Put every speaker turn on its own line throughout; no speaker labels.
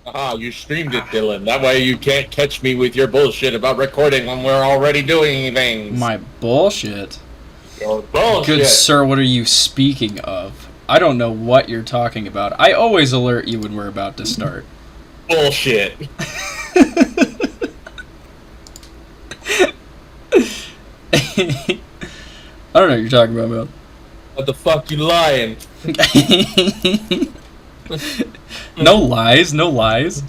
Ah, you streamed it, Dylan. That way you can't catch me with your bullshit about recording when we're already doing things.
My bullshit?
Your bullshit.
Good sir, what are you speaking of? I don't know what you're talking about. I always alert you when we're about to start.
Bullshit.
I don't know what you're talking about, man.
What the fuck you lying?
No lies, no lies.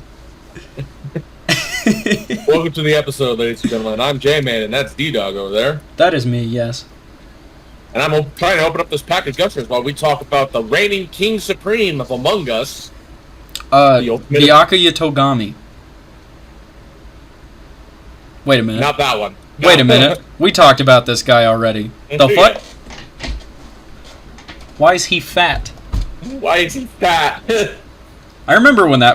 Welcome to the episode, ladies and gentlemen. I'm J-Man, and that's D-DAWG over there.
That is me, yes.
And I'm trying to open up this pack of gushers while we talk about the reigning King Supreme of Among Us.
Byakuya Twogami. Wait a minute.
Not that one.
Wait a minute. We talked about this guy already. The fuck? Why is he fat?
Why is he fat?
I remember when I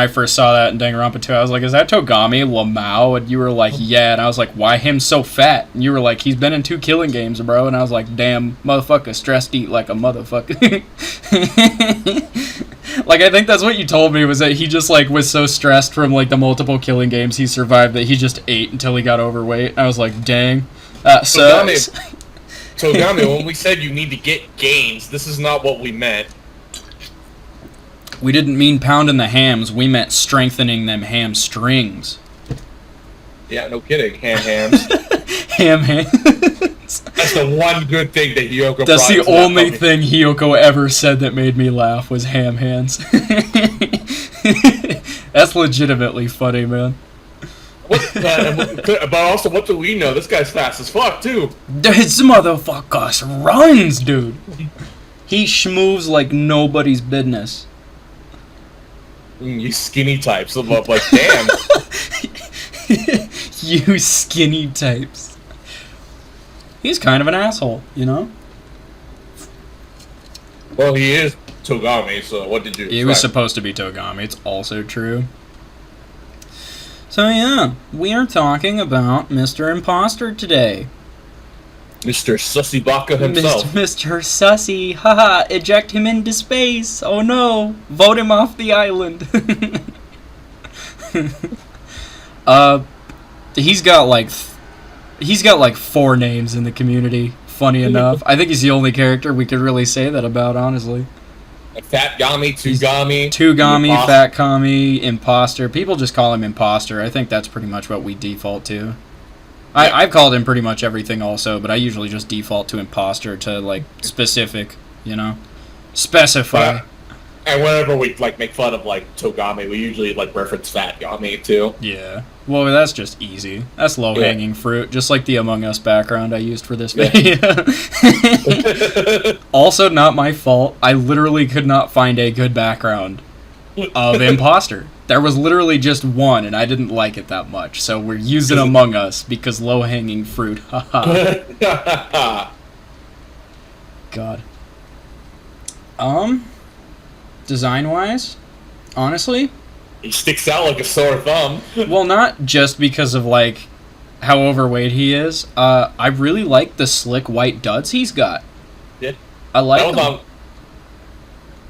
first saw that in Danganronpa 2, I was like, is that Twogami Lamau? And you were like, yeah. And I was like, why him so fat? And you were like, he's been in 2 killing games, bro. And I was like, damn, motherfucker, stressed eat like a motherfucker. Like, I think that's what you told me, was that he just, like, was so stressed from, like, the multiple killing games he survived that he just ate until he got overweight. And I was like, dang, that sucks.
Twogami, when we said you need to get gains, this is not what we meant.
We didn't mean pounding the hams, we meant strengthening them hamstrings.
Yeah, no kidding. Hams.
Hands.
That's the one good thing that Hiyoko
That's the only thing Hiyoko ever said that made me laugh, was ham hands. That's legitimately funny, man.
But also, what do we know? This guy's fast as fuck, too.
This motherfucker runs, dude. He schmoves like nobody's business.
You skinny types. I'm like, damn.
You skinny types. He's kind of an asshole, you know?
Well, he is Twogami, so what did you expect?
He was supposed to be Twogami, it's also true. So yeah, we are talking about Mr. Imposter today.
Mr. Sussy Baka himself.
Mr. Sussy, haha, eject him into space, oh no, vote him off the island. He's got like 4 names in the community, funny enough. I think he's the only character we could really say that about, honestly.
Fat Gami, Twogami.
Twogami, Fat Kami, Imposter. People just call him Imposter. I think that's pretty much what we default to. Yeah. I've called him pretty much everything also, but I usually just default to Imposter to, like, specific, you know? Specify.
And whenever we, like, make fun of, like, Twogami, we usually, like, reference Fat Gami, too.
Yeah. Well, that's just easy. That's low-hanging fruit, just like the Among Us background I used for this video. Also, not my fault. I literally could not find a good background of Imposter. There was literally just one, and I didn't like it that much, so we're using Among Us, because low-hanging fruit. Haha. God. Design-wise, honestly,
he sticks out like a sore thumb.
Well, not just because of, like, how overweight he is. I really like the slick white duds he's got.
Yeah.
I like them.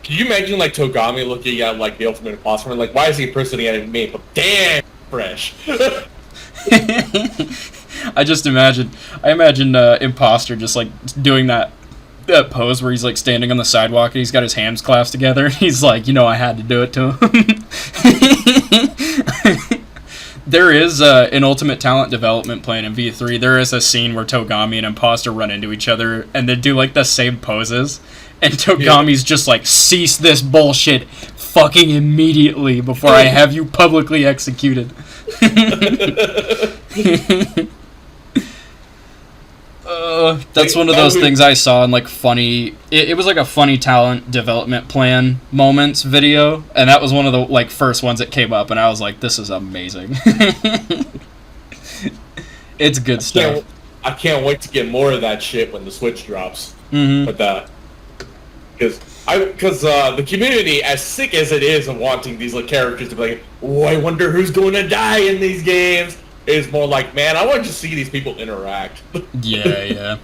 Can you imagine, like, Twogami looking at, like, the Ultimate Imposter? Like, why is he impersonating me? But damn fresh.
I imagine Imposter just, like, doing that pose where he's, like, standing on the sidewalk and he's got his hands clasped together and he's like, you know, I had to do it to him. There is an Ultimate Talent Development Plan in V3. There is a scene where Twogami and Imposter run into each other and they do, like, the same poses. And Togami's just like, cease this bullshit fucking immediately before I have you publicly executed. That's one of those things I saw in, like, funny... It was like a funny talent development plan moments video, and that was one of the, like, first ones that came up, and I was like, this is amazing. It's good stuff.
I can't wait to get more of that shit when the Switch drops.
Mm-hmm.
But, because the community, as sick as it is and wanting these, like, characters to be like, oh, I wonder who's going to die in these games, is more like, man, I want to see these people interact.
Yeah.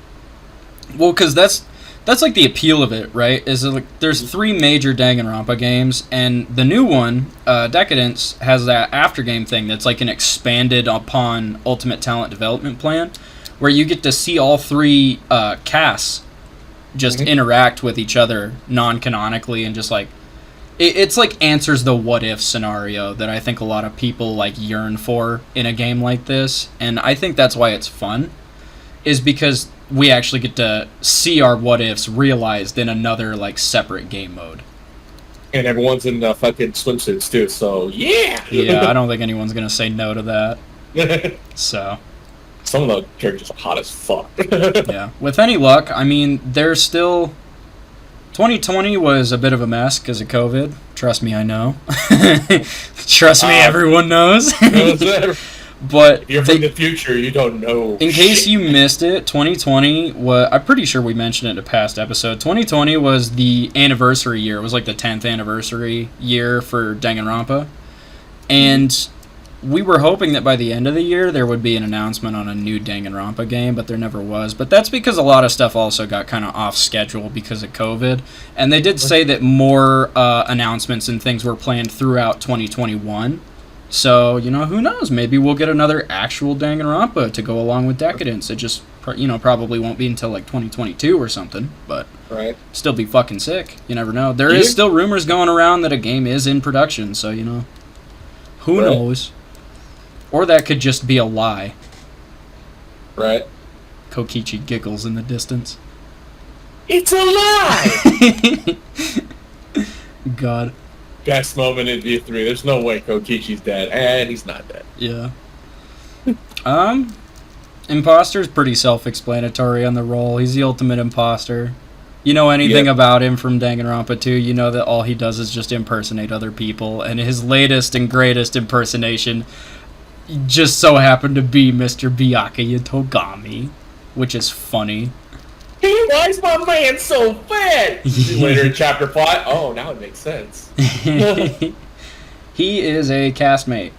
Well, because that's That's like the appeal of it, right? Is that, like, there's 3 major Danganronpa games, and the new one, Decadence, has that aftergame thing that's like an expanded upon Ultimate Talent Development Plan, where you get to see all 3 casts just interact with each other non-canonically, and just like it's like answers the what if scenario that I think a lot of people like yearn for in a game like this, and I think that's why it's fun, is because we actually get to see our what ifs realized in another like separate game mode.
And everyone's in fucking swimsuits too, so yeah.
Yeah, I don't think anyone's gonna say no to that. So
some of the characters are hot as fuck.
Yeah, with any luck, I mean, there's still 2020 was a bit of a mess because of COVID. Trust me, I know. Trust me, everyone knows. But
if you're from the future, you don't know.
In case you missed it, 2020 was, I'm pretty sure we mentioned it in a past episode. 2020 was the anniversary year. It was like the 10th anniversary year for Danganronpa. And we were hoping that by the end of the year there would be an announcement on a new Danganronpa game, but there never was. But that's because a lot of stuff also got kind of off schedule because of COVID. And they did say that more announcements and things were planned throughout 2021. So, you know, who knows? Maybe we'll get another actual Danganronpa to go along with Decadence. It just, you know, probably won't be until like 2022 or something, but still be fucking sick. You never know. There is still rumors going around that a game is in production, so, you know, who knows? Or that could just be a lie.
Right.
Kokichi giggles in the distance.
It's a lie!
God.
Best moment in V3. There's no way Kokichi's dead, and he's not dead.
Yeah. Imposter's pretty self-explanatory on the role. He's the ultimate imposter. You know anything about him from Danganronpa 2, you know that all he does is just impersonate other people, and his latest and greatest impersonation just so happened to be Mr. Byakuya Twogami, which is funny.
Hey, why is my man so fat? Later in chapter 5, oh, now it makes sense.
He is a castmate.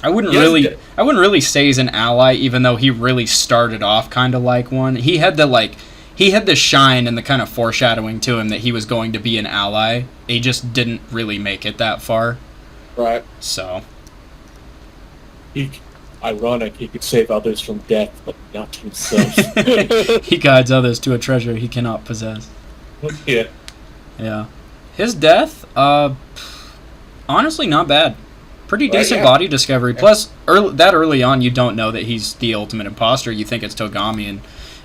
I wouldn't really say he's an ally, even though he really started off kind of like one. He had the shine and the kind of foreshadowing to him that he was going to be an ally. He just didn't really make it that far.
Right.
So.
Ironic, he could save others from death, but not himself.
He guides others to a treasure he cannot possess.
Yeah.
Yeah. His death, honestly, not bad. Pretty decent body discovery. Plus, early on, you don't know that he's the ultimate imposter. You think it's Twogami, and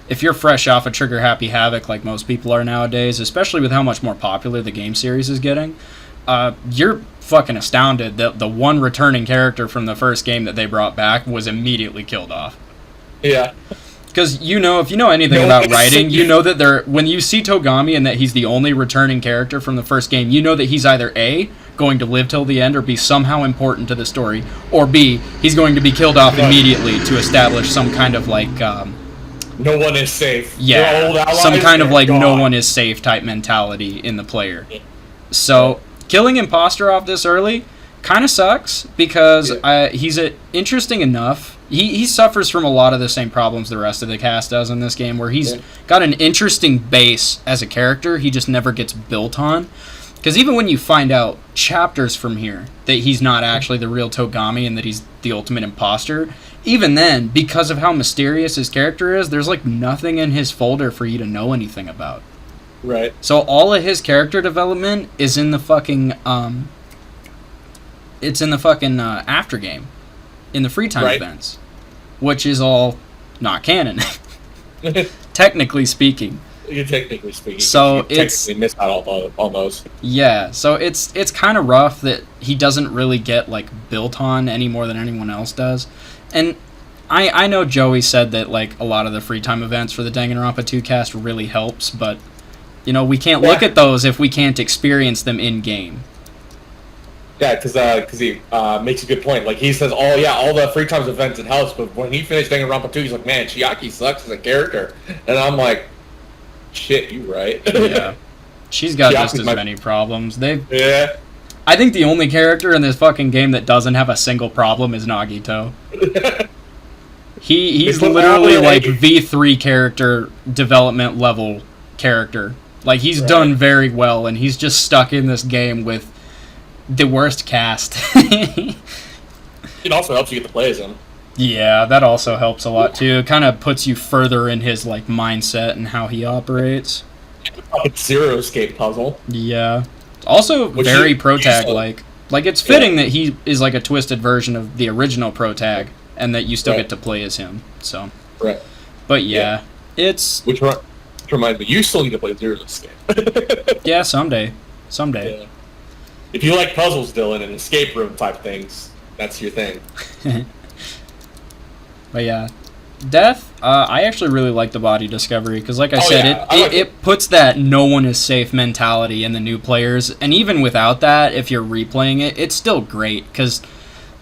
if you're fresh off a Trigger Happy Havoc like most people are nowadays, especially with how much more popular the game series is getting, you're fucking astounded that the one returning character from the first game that they brought back was immediately killed off.
Yeah.
Because, you know, if you know anything about writing, you know that when you see Twogami and that he's the only returning character from the first game, you know that he's either A, going to live till the end, or B, somehow important to the story, or B, he's going to be killed off immediately to establish some kind of, like,
no one is safe.
Yeah,
old allies,
some kind of, like,
gone.
no one is safe type mentality in the player. Yeah. So, killing Imposter off this early kind of sucks, because he's interesting enough. He suffers from a lot of the same problems the rest of the cast does in this game, where he's got an interesting base as a character he just never gets built on. Because even when you find out chapters from here that he's not actually the real Twogami and that he's the ultimate imposter, even then, because of how mysterious his character is, there's like nothing in his folder for you to know anything about.
Right.
So all of his character development is in the fucking after game, in the free time events, which is all not canon, technically speaking.
Technically speaking.
So
it's technically missed out on those.
Yeah. So it's kind of rough that he doesn't really get like built on any more than anyone else does, and. I know Joey said that like a lot of the free time events for the Danganronpa 2 cast really helps, but you know, we can't look at those if we can't experience them in game.
Yeah, because he makes a good point. Like he says, all the free times events it helps, but when he finished Danganronpa 2, he's like, man, Chiaki sucks as a character, and I'm like, shit, you right?
Yeah, she's got just as many problems. I think the only character in this fucking game that doesn't have a single problem is Nagito. He's literally like V3 character development level character. Like, he's done very well, and he's just stuck in this game with the worst cast.
It also helps you get to play as him.
Yeah, that also helps a lot too. It kind of puts you further in his like mindset and how he operates.
It's Zero Escape puzzle.
Yeah. Also very Protag like. Like, it's fitting that he is like a twisted version of the original Protag, and that you still get to play as him. So.
Right.
But yeah, it's.
Which reminds me, you still need to play Zero Escape.
Yeah, someday. Yeah.
If you like puzzles, Dylan, and escape room type things, that's your thing.
But yeah, Death, I actually really like the body discovery, because like I said, it puts that no one is safe mentality in the new players, and even without that, if you're replaying it, it's still great, because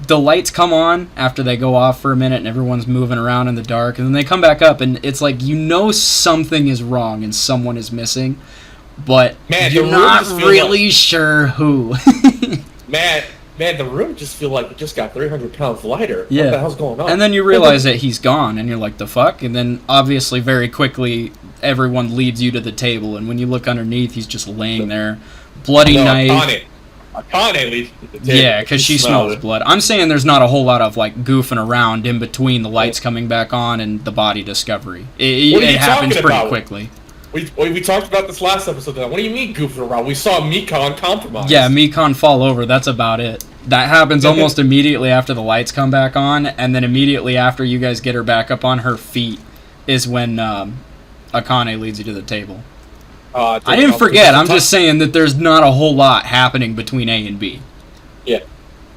the lights come on after they go off for a minute and everyone's moving around in the dark, and then they come back up, and it's like, you know something is wrong and someone is missing, but you're not really sure who. Man, the room just feel like it just got 300 pounds lighter. Yeah.
What the hell's going on?
And then you realize that he's gone, and you're like, the fuck? And then, obviously, very quickly, everyone leads you to the table, and when you look underneath, he's just laying there. Bloody knife.
Akane leads you to the table.
Yeah, because she smells blood. I'm saying there's not a whole lot of, like, goofing around in between the lights coming back on and the body discovery. It happens pretty quickly.
We talked about this last episode. What do you mean goofing around? We saw Mikon compromise.
Yeah, Mikon fall over. That's about it. That happens almost immediately after the lights come back on, and then immediately after you guys get her back up on her feet is when Akane leads you to the table. I didn't forget. I'm just saying that there's not a whole lot happening between A and B.
Yeah.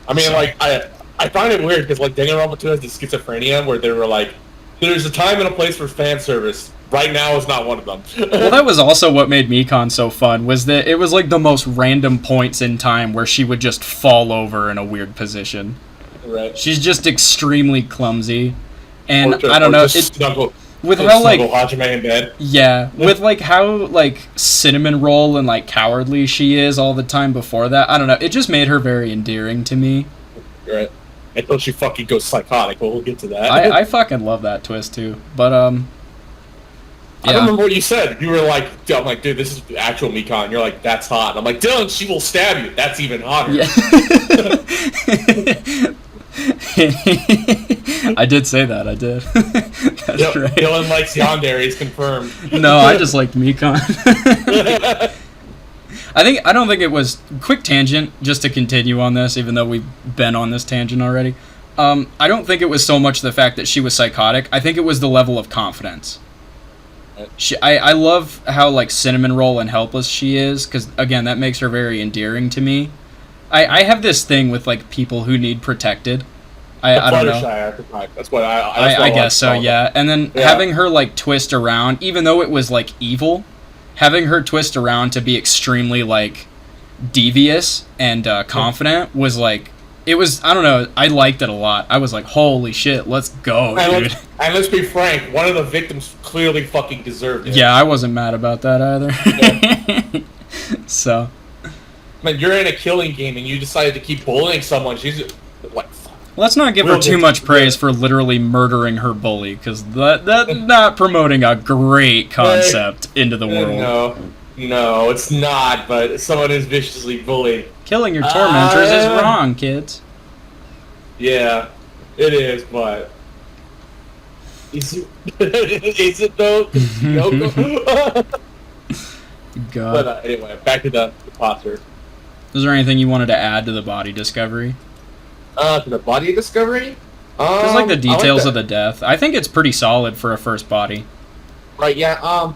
I mean, like, I find it weird because, like, Danganronpa 2 has the schizophrenia where they were like, there's a time and a place for fan service. Right now is not one of them.
Well, that was also what made Mikon so fun, was that it was like the most random points in time where she would just fall over in a weird position.
Right.
She's just extremely clumsy. And I don't know, with
how, like, Hajime in bed.
Yeah, with, like, how, like, cinnamon roll and, like, cowardly she is all the time before that. I don't know, it just made her very endearing to me.
Right. Until she fucking goes psychotic, but we'll get to that.
I fucking love that twist, too. But,
I don't remember what you said. You were like, I'm like, dude, this is actual Mikon. You're like, that's hot. I'm like, Dylan, she will stab you. That's even hotter.
Yeah. I did say that. I did. That's right.
Dylan likes yandere. He's confirmed.
No, I just liked Mikon. I don't think it was quick tangent. Just to continue on this, even though we've been on this tangent already. I don't think it was so much the fact that she was psychotic. I think it was the level of confidence. I love how, like, cinnamon roll and helpless she is, because, again, that makes her very endearing to me. I have this thing with, like, people who need protected. I don't know.
That's what I
guess so, yeah. And then having her, like, twist around, even though it was, like, evil, having her twist around to be extremely, like, devious and confident was, like, it was, I don't know, I liked it a lot. I was like, holy shit, let's go, dude.
And let's be frank, one of the victims clearly fucking deserved it.
Yeah, I wasn't mad about that either. Yeah. So.
Man, you're in a killing game and you decided to keep bullying someone. She's like,
let's not give her too much praise for literally murdering her bully, because that's not promoting a great concept into the world.
No, it's not, but someone is viciously bullied.
Killing your tormentors is wrong, kids.
Yeah, it is, but... Is it though?
God.
But anyway, back to the posture.
Is there anything you wanted to add to the body discovery?
To the body discovery?
Just like the details of the death. I think it's pretty solid for a first body.
Right, yeah,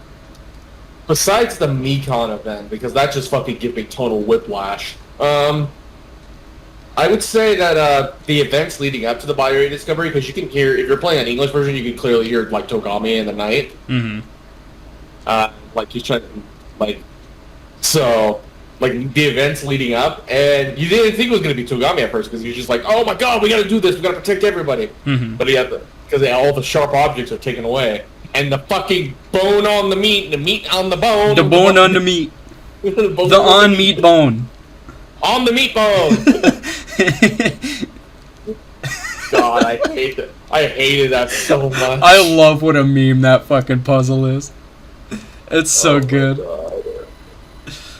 besides the Mikon event, because that just fucking gave me total whiplash, I would say that the events leading up to the body discovery, because you can hear, if you're playing an English version, you can clearly hear, like, Twogami in the night.
Mm-hmm.
Like, he's trying to, like, so, like, the events leading up, and you didn't think it was going to be Twogami at first, because you're just like, oh my god, we gotta do this, we gotta protect everybody.
Mm-hmm.
But because all the sharp objects are taken away. And the fucking bone on the meat, the meat on the bone.
The bone on the meat. The on-meat bone.
On the meat bone! God, I hate it. I hated that so much.
I love what a meme that fucking puzzle is. It's so good.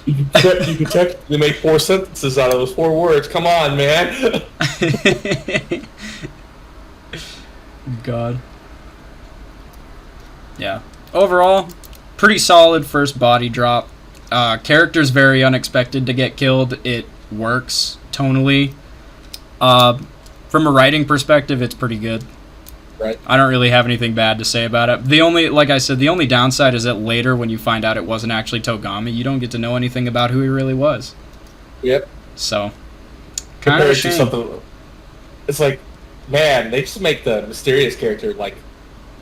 You can technically make 4 sentences out of those 4 words. Come on, man.
God. Yeah. Overall, pretty solid first body drop. Character's very unexpected to get killed. It works tonally. From a writing perspective, it's pretty good.
Right.
I don't really have anything bad to say about it. The only, like I said, the only downside is that later when you find out it wasn't actually Twogami, you don't get to know anything about who he really was.
Yep.
So, kind of a shame.
Something, it's like, man, they just make the mysterious character like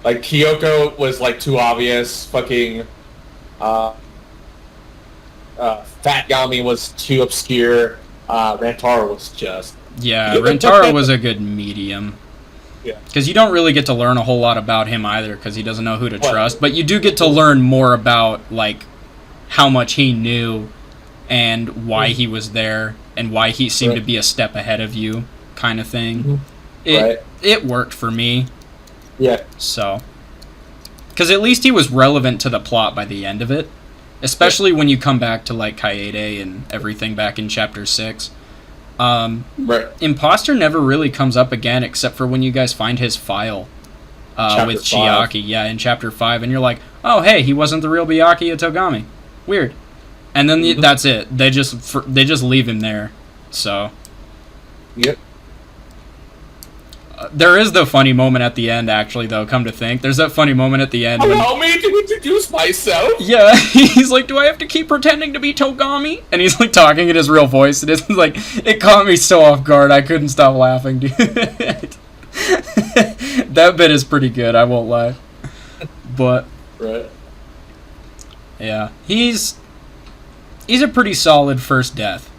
Kyoko was like too obvious. Fucking, Fat Gami was too obscure. Rantaro was just.
Yeah, Rantaro was a good medium.
Yeah.
Because you don't really get to learn a whole lot about him either, because he doesn't know who to trust. But you do get to learn more about, like, how much he knew and why he was there and why he seemed to be a step ahead of you, kind of thing. It worked for me.
Yeah.
So. Because at least he was relevant to the plot by the end of it. Especially when you come back to, like, Kaede and everything back in Chapter 6. Imposter never really comes up again except for when you guys find his file with Chiaki. Yeah, in Chapter 5. And you're like, oh, hey, he wasn't the real Byakuya Twogami. Weird. And then that's it. They just leave him there. So.
Yep.
There is the funny moment at the end, actually, though, come to think. There's that funny moment at the end.
Allow me to introduce myself.
Yeah, he's like, do I have to keep pretending to be Twogami? And he's like talking in his real voice. And it's like, it caught me so off guard. I couldn't stop laughing, dude. That bit is pretty good, I won't lie. But, yeah, he's a pretty solid first death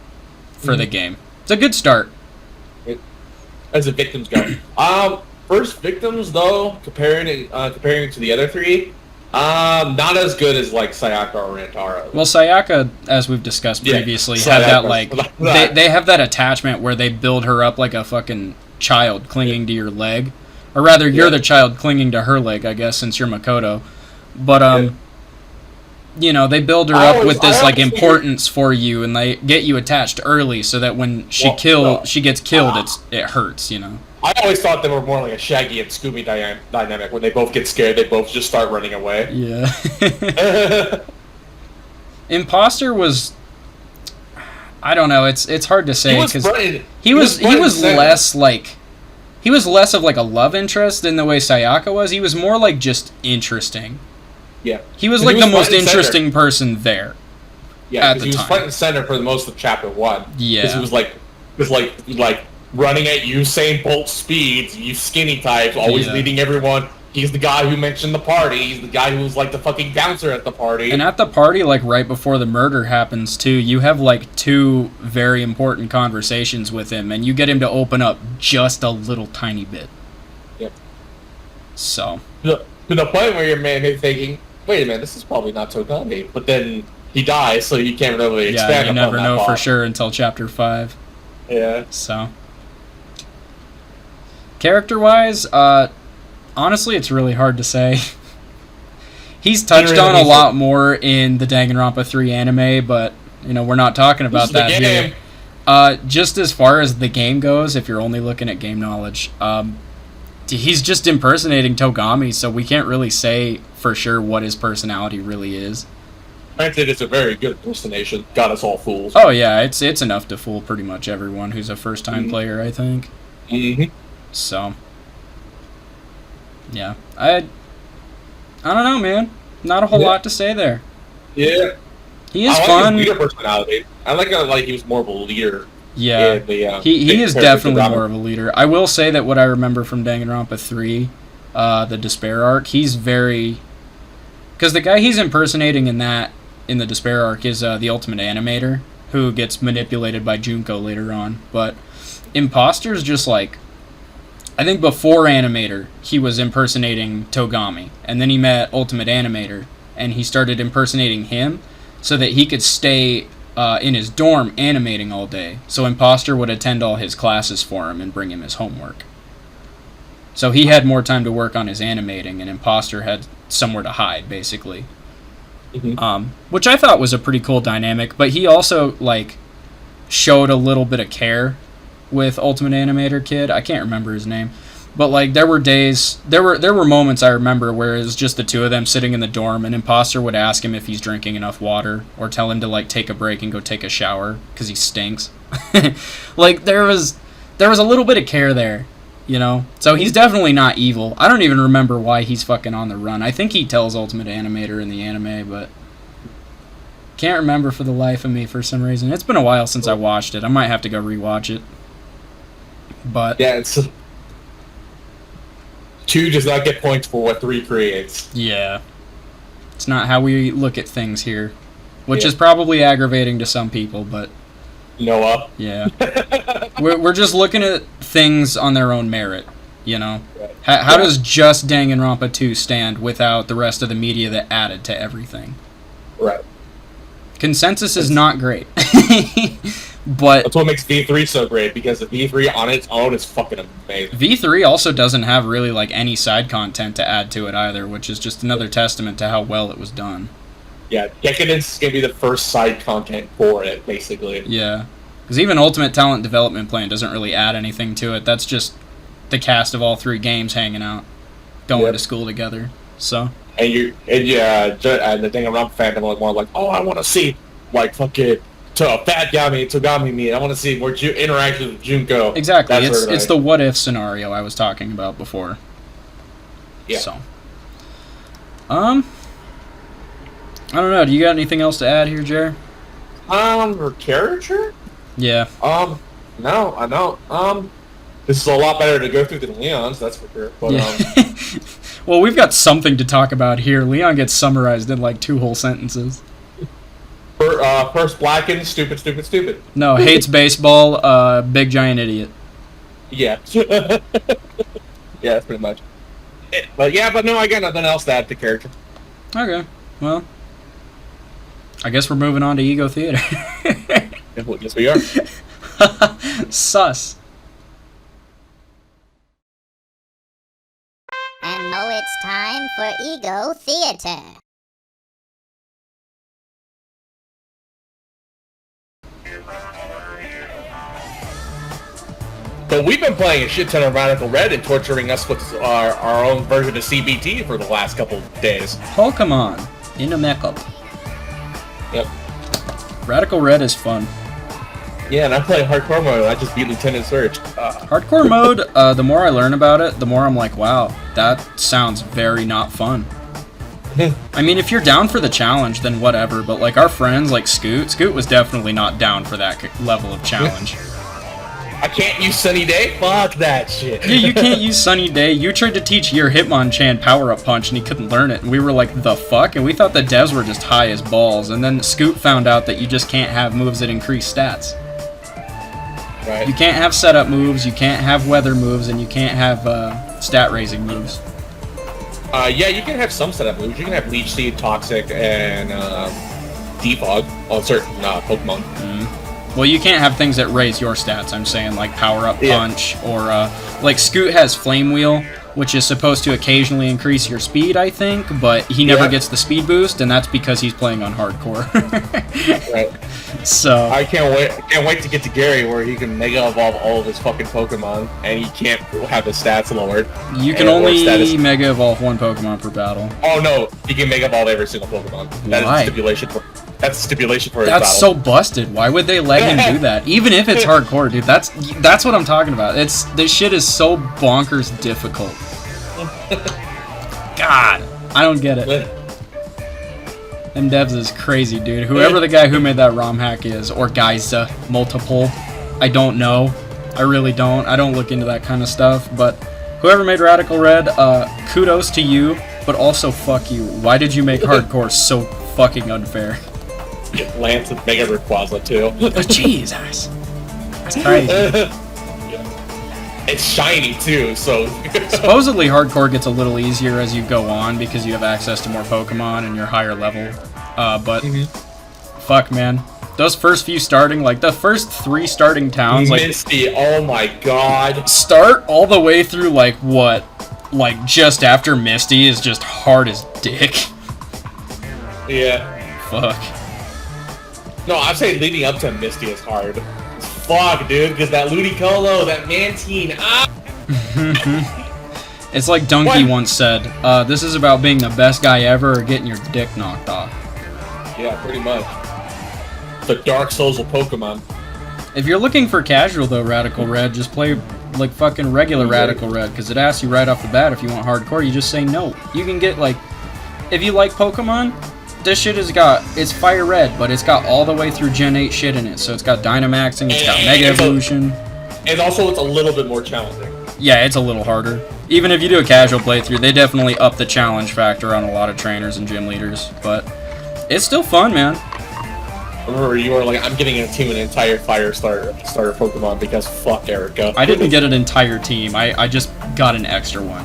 for the game. It's a good start.
As the victims go. First victims though, comparing to the other 3, not as good as like Sayaka or Rantaro.
Well, Sayaka, as we've discussed previously, had that like they have that attachment where they build her up like a fucking child clinging to your leg, or rather, you're the child clinging to her leg, I guess, since you're Makoto. But you know, they build her up with this like importance for you, and they get you attached early, so that when she gets killed, it hurts, you know.
I always thought they were more like a Shaggy and Scooby dynamic. When they both get scared, they both just start running away.
Yeah. Imposter was, I don't know. It's hard to say because he was less like. He was less of like a love interest in the way Sayaka was. He was more like just interesting.
Yeah.
He was like the most interesting person there.
Yeah, because he was front and center for most of Chapter 1.
Yeah.
Because he was like running at Usain Bolt speeds, you skinny types, always leading everyone. He's the guy who mentioned the party. He's the guy who was like the fucking bouncer at the party.
And at the party, like right before the murder happens too, you have like 2 very important conversations with him, and you get him to open up just a little tiny bit.
Yep.
So.
To the point where you're thinking, wait a minute, this is probably not Twogami. But then he dies, so you can't really expand
you never know for sure until Chapter 5.
Yeah.
So. Character-wise, honestly, it's really hard to say. He's touched on a lot more in the Danganronpa 3 anime, but, you know, we're not talking about that here. Just as far as the game goes, if you're only looking at game knowledge, he's just impersonating Twogami, so we can't really say for sure what his personality really is.
Granted, it's a very good impersonation. Got us all fools.
Oh yeah, it's enough to fool pretty much everyone who's a first-time player, I think. So, yeah, I don't know, man. Not a whole lot to say there.
Yeah,
he is fun.
His leader personality. I like he was more of a leader.
Yeah, he is definitely more of a leader. I will say that what I remember from Danganronpa 3, the Despair arc, he's very... Because the guy he's impersonating in the Despair arc is the Ultimate Animator, who gets manipulated by Junko later on. But Imposter's just like... I think before Animator, he was impersonating Twogami, and then he met Ultimate Animator, and he started impersonating him so that he could stay... in his dorm animating all day, so Imposter would attend all his classes for him and bring him his homework. So he had more time to work on his animating, and Imposter had somewhere to hide, basically. Which I thought was a pretty cool dynamic. But he also like showed a little bit of care with Ultimate Animator Kid. I can't remember his name. But like there were moments I remember where it was just the two of them sitting in the dorm, and Imposter would ask him if he's drinking enough water, or tell him to like take a break and go take a shower because he stinks. Like there was a little bit of care there, you know. So he's definitely not evil. I don't even remember why he's fucking on the run. I think he tells Ultimate Animator in the anime, but can't remember for the life of me for some reason. It's been a while since I watched it. I might have to go rewatch it. But
yeah, it's 2 does not get points for what 3 creates.
Yeah. It's not how we look at things here. Which is probably aggravating to some people, but...
Noah.
Yeah. we're just looking at things on their own merit, you know?
Right.
How does just Danganronpa 2 stand without the rest of the media that added to everything?
Right.
Consensus is not great. But
that's what makes V3 so great, because the V3 on its own is fucking amazing.
V3 also doesn't have really like any side content to add to it either, which is just another testament to how well it was done.
Yeah, Decadence is going to be the first side content for it, basically.
Yeah, because even Ultimate Talent Development Plan doesn't really add anything to it. That's just the cast of all 3 games hanging out, going to school together. So. And the
Danganronpa fandom are more like, oh, I want to see like fucking Fat Yami and Twogami meet. I want to see more interaction with Junko.
Exactly. It's the what if scenario I was talking about before.
Yeah.
So. I don't know. Do you got anything else to add here, Jer?
Her character?
Yeah.
No, I don't. This is a lot better to go through than Leon's, that's for sure. But,
yeah. Well, we've got something to talk about here. Leon gets summarized in like 2 whole sentences.
First blackened, stupid.
No, hates baseball, big giant idiot.
Yeah. Yeah, that's pretty much. But no, I got nothing else to add to character.
Okay, well, I guess we're moving on to Ego Theater.
Yes, we are.
Sus.
And now it's time for Ego Theater.
So we've been playing a shit ton of Radical Red and torturing us with our own version of CBT for the last couple of days.
Pokemon in a makeup.
Yep.
Radical Red is fun.
Yeah, and I play hardcore mode. I just beat Lieutenant Surge.
Hardcore mode, the more I learn about it, the more I'm like, wow, that sounds very not fun. I mean, if you're down for the challenge, then whatever, but like our friends like Scoot was definitely not down for that level of challenge.
I can't use Sunny Day? Fuck that shit.
Yeah, you can't use Sunny Day. You tried to teach your Hitmonchan power-up punch and he couldn't learn it, and we were like, the fuck? And we thought the devs were just high as balls, and then Scoot found out that you just can't have moves that increase stats.
Right.
You can't have setup moves, you can't have weather moves, and you can't have stat-raising moves.
Yeah, you can have some setup moves. You can have Leech Seed, Toxic, and D-DAWG on certain Pokemon.
Well, you can't have things that raise your stats, I'm saying, like Power-Up Punch, or, like, Scoot has Flame Wheel, which is supposed to occasionally increase your speed, I think, but he never gets the speed boost, and that's because he's playing on hardcore.
Right.
So...
I can't wait to get to Gary, where he can Mega Evolve all of his fucking Pokemon, and he can't have his stats lowered.
You can only Mega Evolve 1 Pokemon per battle.
Oh, no, he can Mega Evolve every single Pokemon. That is the stipulation for... That's a stipulation for his battle.
That's so busted. Why would they let him do that? Even if it's hardcore, dude. That's what I'm talking about. This shit is so bonkers difficult. God, I don't get it. Them devs is crazy, dude. Whoever the guy who made that ROM hack is, or Geysa, multiple, I don't know. I really don't. I don't look into that kind of stuff. But whoever made Radical Red, kudos to you, but also fuck you. Why did you make hardcore so fucking unfair?
Lance with Mega Rayquaza too.
Jesus. That's crazy.
It's shiny too, so...
Supposedly hardcore gets a little easier as you go on because you have access to more Pokemon and you're higher level. But fuck, man. Those first few starting, like the first 3 starting towns, like
Misty, oh my god.
Start all the way through like what? Like just after Misty is just hard as dick.
Yeah.
Fuck.
No, I'm saying leading up to Misty is hard. Fuck, dude, because that Ludicolo, that Mantine,
It's like Donkey once said, this is about being the best guy ever or getting your dick knocked off.
Yeah, pretty much. The Dark Souls of Pokemon.
If you're looking for casual, though, Radical Red, just play, like, fucking regular Radical Red, because it asks you right off the bat if you want hardcore, you just say no. You can get, like, if you like Pokemon, this shit has got, it's Fire Red, but it's got all the way through Gen 8 shit in it, so it's got Dynamaxing, it's got Mega Evolution.
And also, it's a little bit more challenging.
Yeah, it's a little harder. Even if you do a casual playthrough, they definitely up the challenge factor on a lot of trainers and gym leaders, but it's still fun, man.
Remember, you were like, I'm getting a team an entire fire starter Pokemon because fuck Erica.
I didn't get an entire team, I just got an extra one.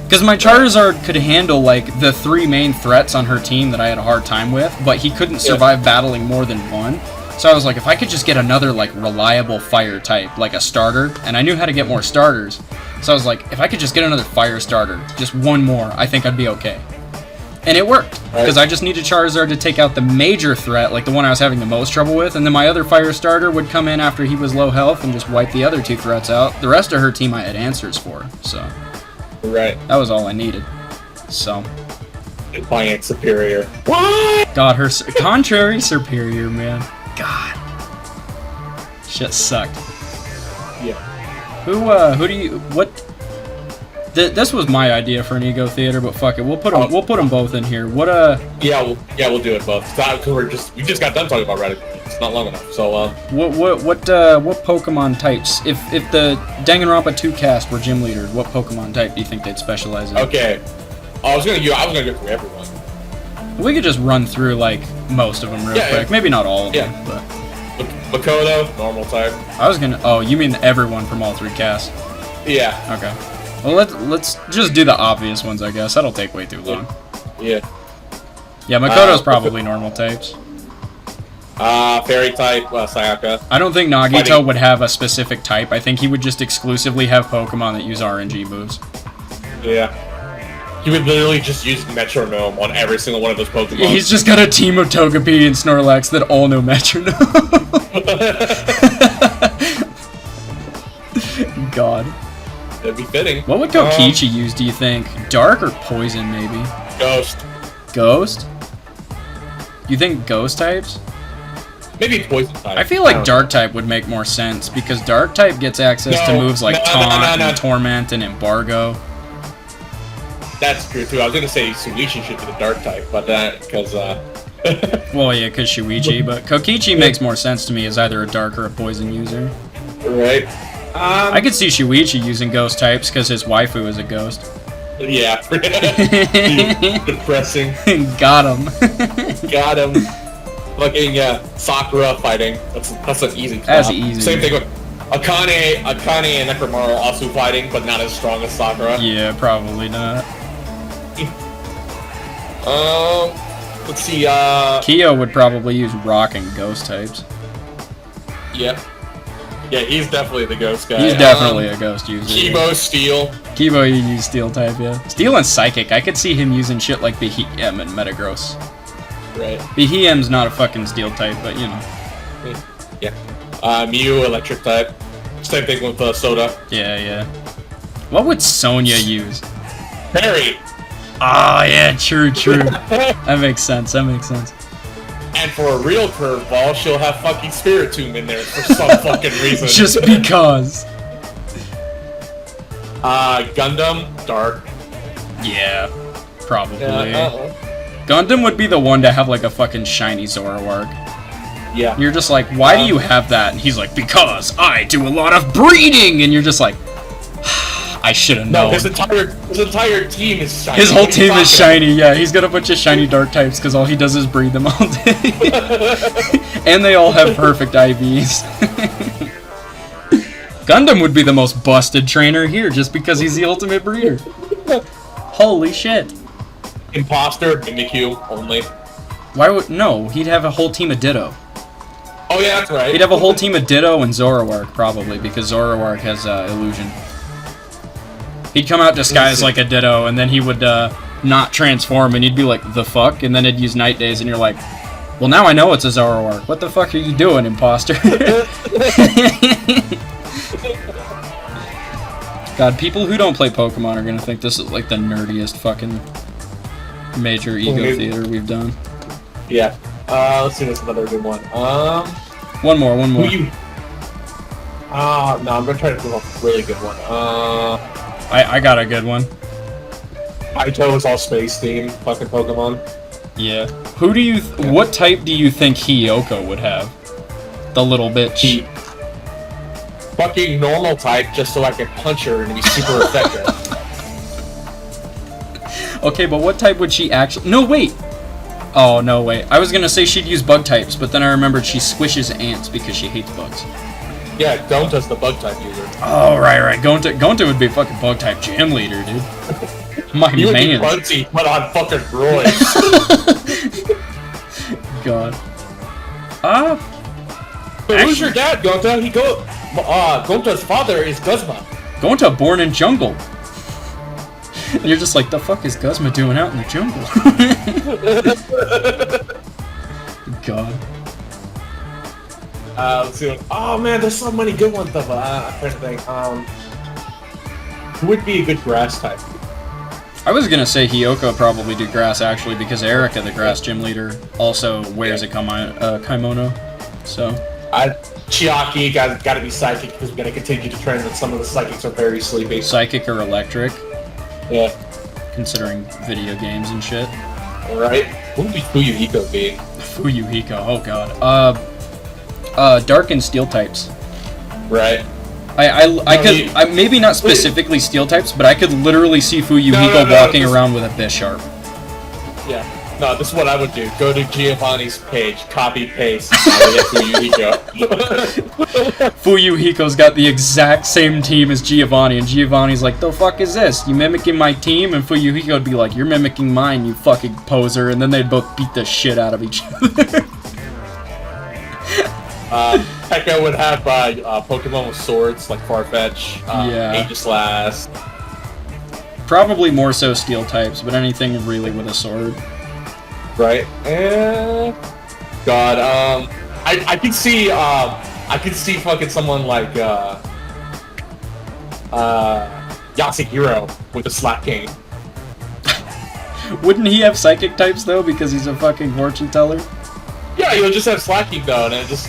Because my Charizard could handle, like, the 3 main threats on her team that I had a hard time with, but he couldn't survive battling more than one. So I was like, if I could just get another, like, reliable fire type, like a starter, and I knew how to get more starters. So I was like, if I could just get another fire starter, just one more, I think I'd be okay. And it worked, because I just needed Charizard to take out the major threat, like the one I was having the most trouble with, and then my other fire starter would come in after he was low health and just wipe the other 2 threats out. The rest of her team I had answers for, so...
Right.
That was all I needed. So...
Defiant Superior. What?
God, her contrary Superior, man. God. Shit sucked.
Yeah.
Who do you, what, this was my idea for an ego theater, but fuck it, we'll put them both in here. What,
Yeah, we'll do it both. Because we just got done talking about Reddit. It's not long enough, so,
what Pokemon types, if the Danganronpa 2 cast were gym leaders, what Pokemon type do you think they'd specialize in?
Okay. I was gonna go through everyone.
We could just run through, like, most of them real quick. Maybe not all of them, but...
Makoto, normal type.
I was gonna... Oh, you mean everyone from all 3 casts?
Yeah.
Okay. Well, let's just do the obvious ones, I guess. That'll take way too long.
Yeah.
Yeah, Makoto's probably normal types.
Fairy type, Sayaka.
I don't think Nagito would have a specific type. I think he would just exclusively have Pokemon that use RNG moves.
Yeah. He would literally just use Metronome on every single one of those Pokemon.
Yeah, he's just got a team of Togepi and Snorlax that all know Metronome. God.
That'd be fitting.
What would Kokichi use, do you think? Dark or Poison, maybe?
Ghost.
Ghost? You think Ghost types?
Maybe Poison type.
I feel like Dark type would make more sense, because Dark type gets access to moves like Taunt and Torment and Embargo.
That's true too. I was gonna say Suichi should be the Dark type, but because
well, yeah, because Shuichi, but Kokichi makes more sense to me as either a Dark or a Poison user.
Right.
I could see Shuichi using Ghost types because his waifu is a ghost.
Yeah. Depressing.
Got him.
Got him. Fucking Sakura fighting. That's an easy.
That's easy.
Same thing with Akane and Necromarl also fighting, but not as strong as Sakura.
Yeah, probably not.
Let's see,
Kyo would probably use Rock and Ghost types.
Yep. Yeah, he's definitely the Ghost guy.
He's definitely a Ghost user.
Kibo, Steel.
Kibo, you use Steel type, yeah. Steel and Psychic, I could see him using shit like Behem and Metagross.
Right.
Behem's not a fucking Steel type, but you know.
Yeah. Mew, Electric type. Same thing with Soda.
Yeah, yeah. What would Sonya use?
Perry!
Ah, yeah, true. That makes sense,
And for a real curveball, she'll have fucking Spiritomb in there for some fucking reason.
Just because.
Gundam, Dark.
Yeah, probably. Gundam would be the one to have like a fucking shiny Zoroark.
Yeah.
And you're just like, why do you have that? And he's like, because I do a lot of breeding! And you're just like, I should have known.
No, his entire team is shiny.
His whole team is shiny, yeah. He's got a bunch of shiny dark types because all he does is breed them all day. And they all have perfect IVs. Gundam would be the most busted trainer here just because he's the ultimate breeder. Holy shit.
Imposter, Mimikyu only.
Why would... No, he'd have a whole team of Ditto.
Oh yeah, that's right.
He'd have a whole team of Ditto and Zoroark, probably, because Zoroark has illusion. He'd come out disguised like a Ditto, and then he would not transform, and you'd be like, the fuck? And then it'd use Night Days, and you're like, well, now I know it's a Zoroark. What the fuck are you doing, imposter? God, people who don't play Pokemon are gonna think this is like the nerdiest fucking major ego theater we've done.
Yeah. Let's see what's another good one.
One more.
No, I'm gonna try to think of a really good one.
I got a good one.
Kaito is all space themed fucking Pokemon.
Yeah. Who do you? What type do you think Hiyoko would have? The little bitch.
Fucking normal type, just so I can punch her and be super effective.
Okay, but what type would she actually? No, wait. Oh no, wait. I was gonna say she'd use bug types, but then I remembered she squishes ants because she hates bugs.
Yeah, Gonta's the bug type user.
Oh right. Gonta would be a fucking bug type gym leader, dude. My
you
man.
would be Bugsy, but on fucking roids.
God.
But who's your dad, Gonta? Gonta's father is Guzma.
Gonta born in jungle. And you're just like, the fuck is Guzma doing out in the jungle? God.
Let's see. Oh man, there's so many good ones. I'm trying to think. Who would be a good grass type?
I was gonna say Hiyoko probably do grass actually because Erica, the grass gym leader, also wears a kimono. So.
Chiaki gotta be psychic because we're gonna continue to trend that some of the psychics are very sleepy.
Psychic or electric.
Yeah.
Considering video games and shit.
Right. What would Fuyuhiko be?
Fuyuhiko, oh god. Dark and steel types.
Right.
I could maybe not specifically steel types, but I could literally see Fuyuhiko walking around with a Bisharp.
Yeah. No, this is what I would do. Go to Giovanni's page, copy paste, and get Fuyuhiko.
Fuyuhiko's got the exact same team as Giovanni, and Giovanni's like, the fuck is this? You mimicking my team? And Fuyuhiko'd be like, you're mimicking mine, you fucking poser, and then they'd both beat the shit out of each other.
Pekka would have Pokemon with swords, like Farfetch, Aegislash.
Probably more so steel types, but anything really with a sword.
Right. God, I could see fucking someone like Yasuhiro with the Slap King.
Wouldn't he have psychic types though because he's a fucking fortune teller?
Yeah, he'll just have Slacking though, and it just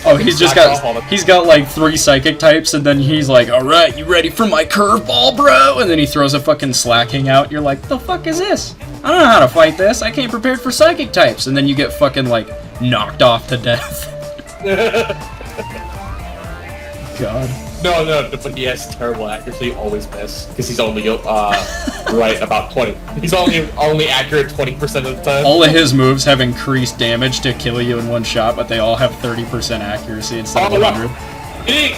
he's got like 3 psychic types, and then he's like, all right, you ready for my curveball, bro? And then he throws a fucking Slacking out. You're like, the fuck is this? I don't know how to fight this. I came prepared for psychic types, and then you get fucking like knocked off to death. God.
No, but he has terrible accuracy. Always miss because he's only right about 20. He's only accurate 20% of the time.
All of his moves have increased damage to kill you in one shot, but they all have 30% accuracy instead of 100.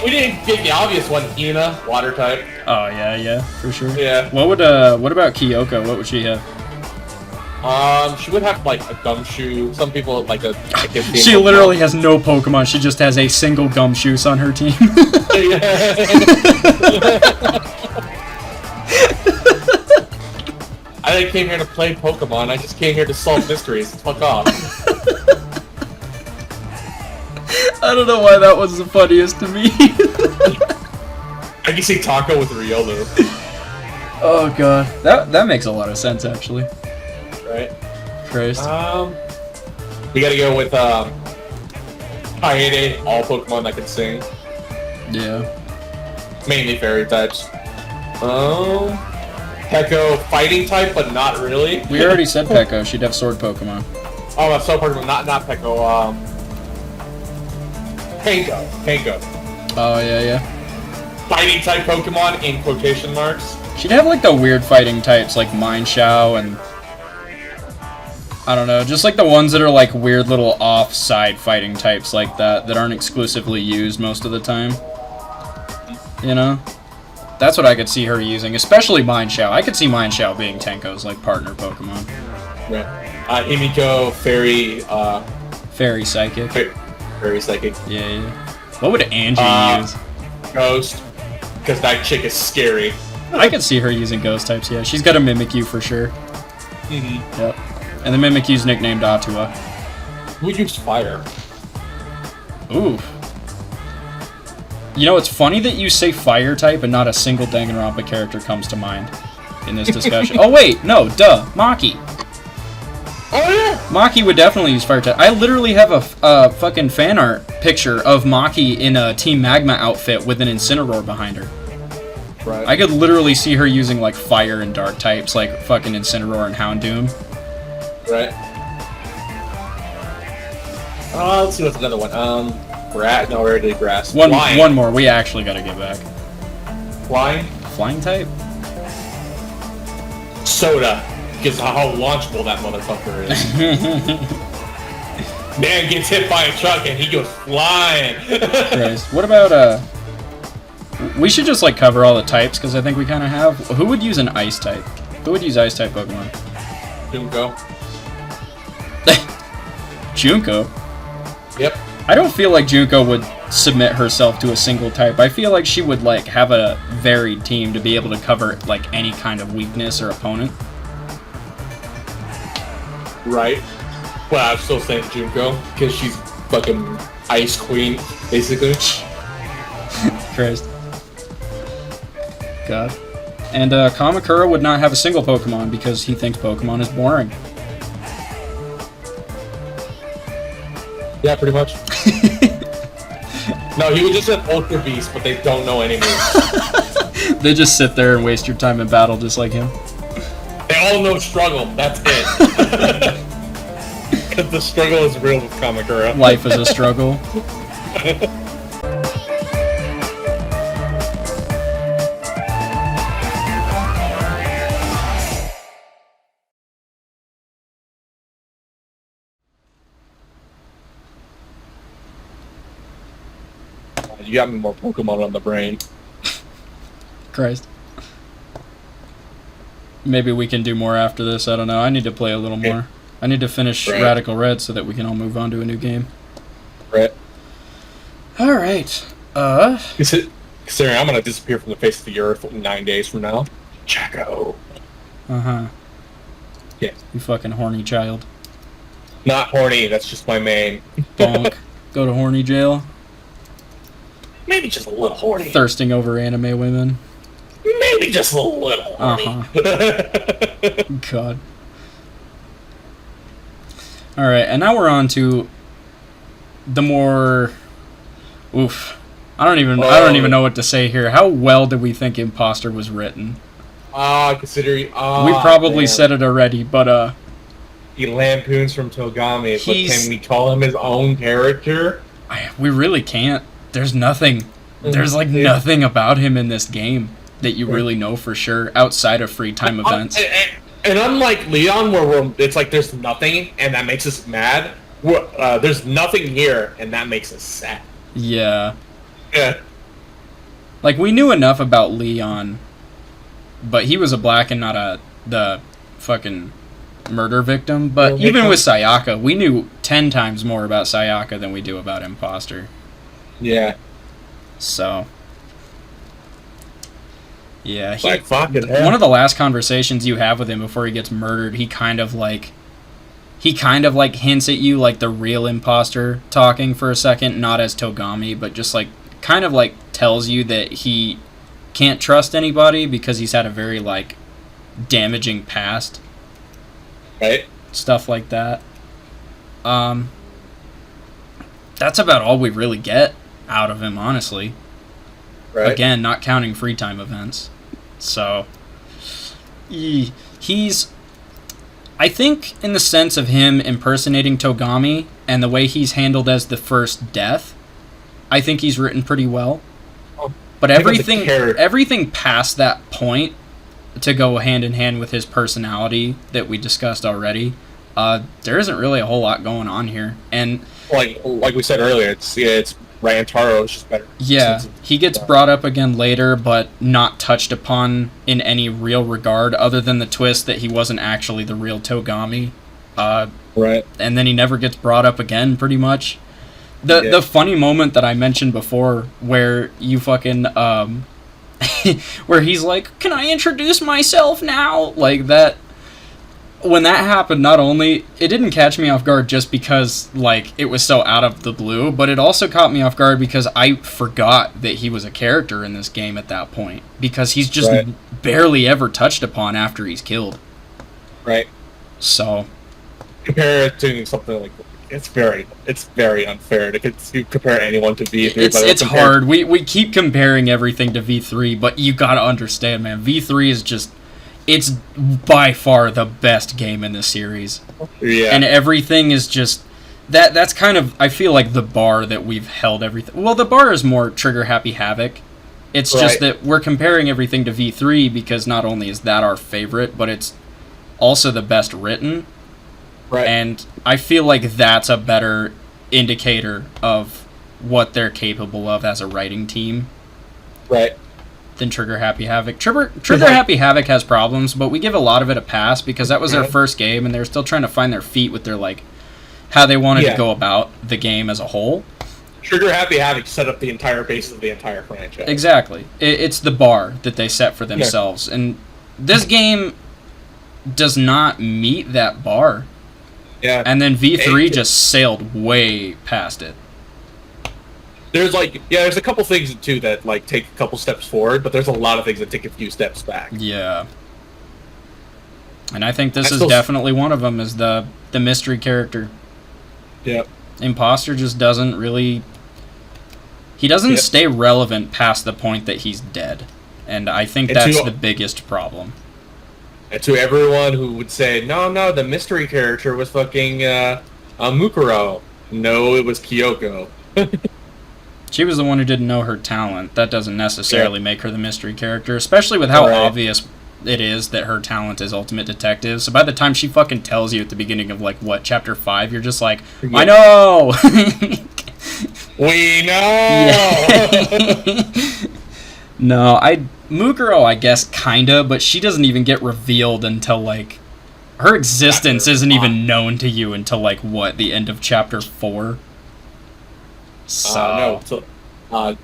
We didn't get the obvious one. Ina, water type.
Oh yeah, for sure.
Yeah.
What about Kyoko? What would she have?
She would have like a gumshoe. Some people like a.
She literally has no Pokemon. She just has a single Gumshoos on her team.
I didn't came here to play Pokemon. I just came here to solve mysteries. Fuck off.
I don't know why that was the funniest to me.
I can see Taco with Riolu.
Oh god, that makes a lot of sense actually.
Right.
Christ.
We gotta go with Kaede, all Pokemon that can sing.
Yeah.
Mainly fairy types. Pekko, fighting type, but not really.
We already said Pekko. She'd have sword Pokemon.
Oh, that's so Pokemon, not Pekko. Panko.
Oh yeah.
Fighting type Pokemon in quotation marks.
She'd have like the weird fighting types like Mineshaw and I don't know, just like the ones that are like weird little off-side fighting types like that aren't exclusively used most of the time. You know? That's what I could see her using, especially Mineshaw. I could see Mineshaw being Tenko's like partner Pokemon.
Right. Himiko, Fairy,
Fairy Psychic.
Fairy Psychic.
Yeah. What would Angie use?
Ghost. Because that chick is scary.
I could see her using ghost types, yeah. She's got to mimic you for sure.
Mm-hmm.
Yep. And the Mimikyu's nicknamed Atua.
Who used fire?
Ooh. You know, it's funny that you say fire type and not a single Danganronpa character comes to mind in this discussion. Oh, wait, no, duh, Maki.
Oh, yeah!
Maki would definitely use fire type. I literally have a fucking fan art picture of Maki in a Team Magma outfit with an Incineroar behind her.
Right.
I could literally see her using, like, fire and dark types, like fucking Incineroar and Houndoom.
Right. Let's see what's another one. Grass. No, we already did grass.
One more. We actually gotta get back.
Flying?
Flying type?
Soda. Because how launchable that motherfucker is. Man gets hit by a truck and he goes flying.
Christ. What about, we should just, like, cover all the types, because I think we kind of have. Who would use an ice type? Who would use ice type Pokemon?
Junko.
Junko?
Yep.
I don't feel like Junko would submit herself to a single type. I feel like she would, like, have a varied team to be able to cover, like, any kind of weakness or opponent.
Right. Well, I'm still saying Junko, because she's fucking Ice Queen, basically.
Christ. God. And Kamakura would not have a single Pokemon because he thinks Pokemon is boring.
Yeah, pretty much. No, he would just have Ultra Beast, but they don't know any moves.
They just sit there and waste your time in battle just like him.
They all know struggle, that's it. Because the struggle is real with Kamakura.
Life is a struggle.
You got me more Pokemon on the brain.
Christ. Maybe we can do more after this, I don't know. I need to play a little more. I need to finish Radical Red so that we can all move on to a new game.
Right.
Alright.
Considering I'm gonna disappear from the face of the earth 9 days from now. Chaco.
Uh-huh.
Yeah.
You fucking horny child.
Not horny, that's just my main.
Bonk. Go to horny jail.
Maybe just a little horny.
Thirsting over anime women.
Maybe just a little horny.
Uh-huh. God. Alright, and now we're on to the more... Oof. I don't even know what to say here. How well do we think Imposter was written?
Considering...
we probably said it already, but
he lampoons from Twogami, but can we call him his own character?
We really can't. There's nothing. There's, like, nothing about him in this game that you really know for sure, outside of free time events.
And unlike Leon, where it's like there's nothing, and that makes us mad, there's nothing here, and that makes us sad.
Yeah.
Yeah.
Like, we knew enough about Leon, but he was a black and not the fucking murder victim. But even with Sayaka, we knew 10 times more about Sayaka than we do about Imposter.
Yeah.
So... Yeah,
like fucking hell.
One of the last conversations you have with him before he gets murdered, he kind of like hints at you like the real imposter talking for a second, not as Twogami, but just like kind of like tells you that he can't trust anybody because he's had a very like damaging past.
Right.
Stuff like that. That's about all we really get out of him, honestly. Right. Again, not counting free time events. So, he's... I think in the sense of him impersonating Twogami and the way he's handled as the first death, I think he's written pretty well. But everything past that point to go hand in hand with his personality that we discussed already, there isn't really a whole lot going on here. And
like we said earlier, it's Rantaro is just better.
Yeah, he gets brought up again later, but not touched upon in any real regard, other than the twist that he wasn't actually the real Twogami.
Right.
And then he never gets brought up again, pretty much. The funny moment that I mentioned before, where you fucking, where he's like, "Can I introduce myself now?" Like, that when that happened, not only it didn't catch me off guard just because like it was so out of the blue, but it also caught me off guard because I forgot that he was a character in this game at that point, because he's just barely ever touched upon after he's killed.
Right.
So
compare it to something like it's very unfair to compare anyone to V3.
It's hard. We keep comparing everything to V3, but you gotta understand, man. V3 is just. It's by far the best game in the series.
Yeah.
And everything is just... That's kind of, I feel like, the bar that we've held everything... Well, the bar is more Trigger Happy Havoc. It's just that we're comparing everything to V3 because not only is that our favorite, but it's also the best written.
Right.
And I feel like that's a better indicator of what they're capable of as a writing team.
Right.
Than Trigger Happy Havoc. Trigger Happy Havoc has problems, but we give a lot of it a pass because that was their first game and they're still trying to find their feet with their, like, how they wanted to go about the game as a whole.
Trigger Happy Havoc set up the entire base of the entire franchise.
Exactly. It's the bar that they set for themselves. Yeah. And this game does not meet that bar.
Yeah.
And then V3 just sailed way past it.
There's there's a couple things too that like take a couple steps forward, but there's a lot of things that take a few steps back.
Yeah. And I think this is definitely one of them, is the mystery character.
Yeah.
Imposter just doesn't really... He doesn't stay relevant past the point that he's dead. And I think that's the biggest problem.
And to everyone who would say, no, the mystery character was fucking Mukuro. No, it was Kyoko.
She was the one who didn't know her talent. That doesn't necessarily make her the mystery character, especially with how obvious it is that her talent is Ultimate Detective. So by the time she fucking tells you at the beginning of, like, what, Chapter 5, you're just like, I know!
We know!
No, Mukuro, I guess, kinda, but she doesn't even get revealed until, like, her existence isn't even known to you until, like, what, the end of Chapter 4?
No, till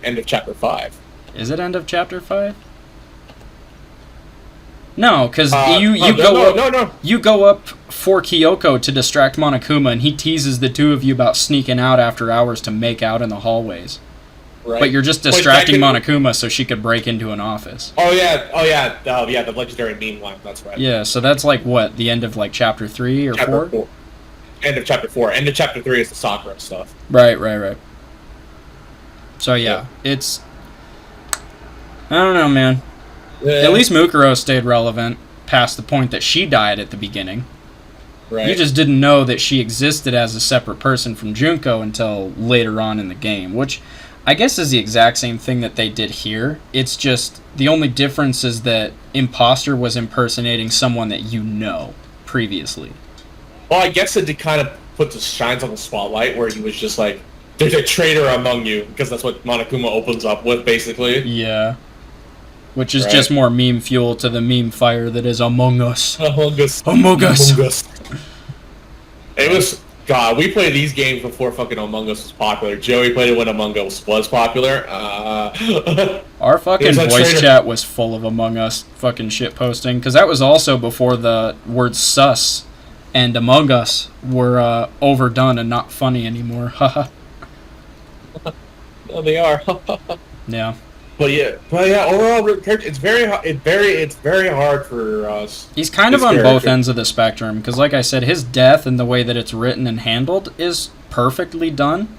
end of Chapter 5.
Is it end of Chapter 5? No, because you go up for Kyoko to distract Monokuma, and he teases the two of you about sneaking out after hours to make out in the hallways. Right. But you're just distracting Monokuma so she could break into an office.
The legendary meme line, that's right.
Yeah, so that's like, what, the end of, like, Chapter 3 or 4?
End of Chapter 4. End of Chapter 3 is the Sakura stuff.
Right. So, it's... I don't know, man. At least Mukuro stayed relevant past the point that she died at the beginning. Right. You just didn't know that she existed as a separate person from Junko until later on in the game, which I guess is the exact same thing that they did here. It's just the only difference is that Imposter was impersonating someone that you know previously.
Well, I guess it kind of put the shines on the spotlight where he was just like, there's a traitor among you, because that's what Monokuma opens up with, basically.
Yeah. Which is just more meme fuel to the meme fire that is Among Us.
Among Us. It was... God, we played these games before fucking Among Us was popular. Joey played it when Among Us was popular.
Our fucking voice chat was full of Among Us fucking shit posting, because that was also before the word sus and Among Us were overdone and not funny anymore. Haha.
No, they are.
Yeah.
But overall, it's very hard for us.
He's kind of on both ends of the spectrum, because like I said, his death and the way that it's written and handled is perfectly done,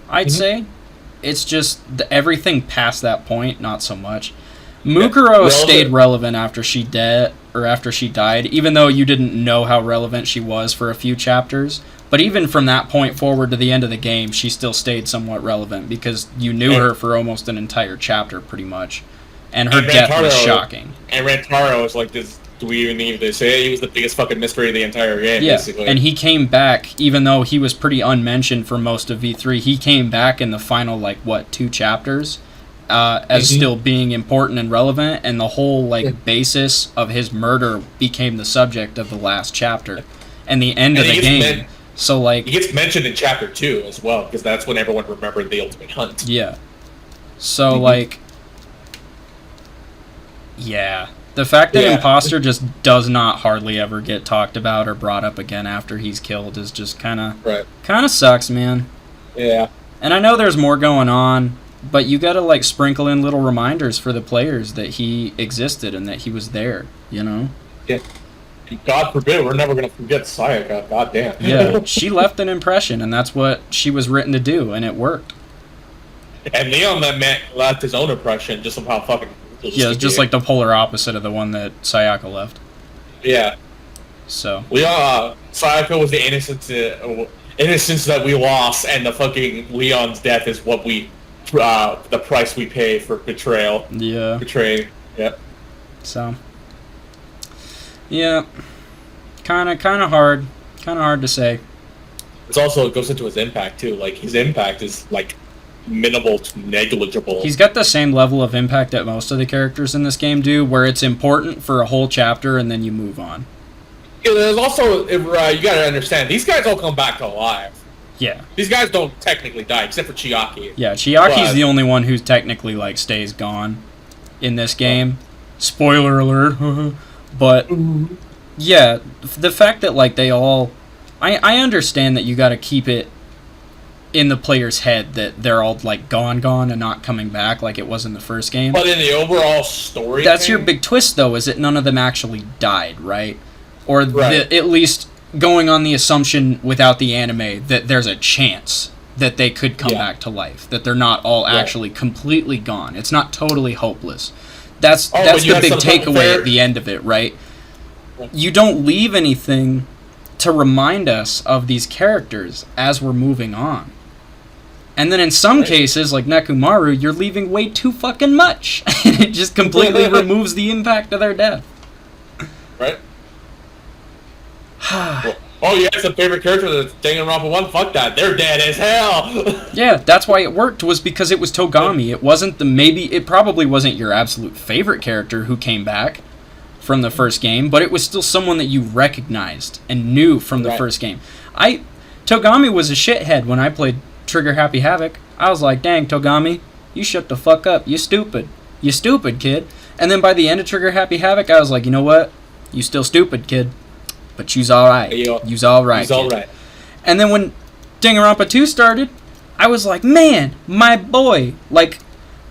I'd say. It's just everything past that point, not so much. Mukuro stayed relevant after she died, even though you didn't know how relevant she was for a few chapters. But even from that point forward to the end of the game, she still stayed somewhat relevant, because you knew her for almost an entire chapter, pretty much. And her death was shocking.
And Rantaro was like this, do we even need to say it? He was the biggest fucking mystery of the entire game, basically.
And he came back, even though he was pretty unmentioned for most of V3, he came back in the final, 2 chapters, as still being important and relevant, and the whole, basis of his murder became the subject of the last chapter. And the end of the game... So,
he gets mentioned in Chapter 2 as well, because that's when everyone remembered the Ultimate Hunt.
Yeah. So, yeah. The fact that
Yeah.
Imposter just does not hardly ever get talked about or brought up again after he's killed is just kind of sucks, man.
Yeah.
And I know there's more going on, but you gotta like sprinkle in little reminders for the players that he existed and that he was there, you know?
Yeah. God forbid, we're never gonna forget Sayaka. God damn.
Yeah, she left an impression, and that's what she was written to do, and it worked.
And Leon left his own impression just of how fucking.
Yeah, it's just like the polar opposite of the one that Sayaka left.
Yeah.
So.
Leon, Sayaka was the innocence that we lost, and the fucking Leon's death is what we, the price we pay for betrayal.
Yeah.
Betraying. Yeah.
So. Yeah. Kind of hard. Kind of hard to say.
It's also, it goes into his impact, too. Like, his impact is, like, minimal to negligible.
He's got the same level of impact that most of the characters in this game do, where it's important for a whole chapter and then you move on.
Yeah, there's also, you gotta understand, these guys all come back to life.
Yeah.
These guys don't technically die, except for Chiaki.
Yeah, Chiaki's the only one who technically, like, stays gone in this game. Spoiler alert. But, yeah, the fact that, like, they all... I understand that you gotta keep it in the player's head that they're all, like, gone and not coming back like it was in the first game.
But in the overall story
That's
thing,
your big twist, though, is that none of them actually died, right? Or
Right.
at least going on the assumption without the anime that there's a chance that they could come back to life, that they're not all actually completely gone. It's not totally hopeless. That's
but you
the
have
big
some
takeaway at the end of it, right? You don't leave anything to remind us of these characters as we're moving on. And then in some cases, like Nekomaru, you're leaving way too fucking much. And it just completely removes the impact of their death.
Right? Oh, yeah, it's a favorite character that's Danganronpa 1? Fuck that. They're dead as hell!
Yeah, that's why it worked, was because it was Twogami. It wasn't it probably wasn't your absolute favorite character who came back from the first game, but it was still someone that you recognized and knew from the first game. Twogami was a shithead when I played Trigger Happy Havoc. I was like, dang, Twogami, you shut the fuck up. You stupid. You stupid, kid. And then by the end of Trigger Happy Havoc, I was like, you know what? You still stupid, kid. But you's alright. You's alright.
He's alright.
And then when Danganronpa 2 started, I was like, man, my boy. Like,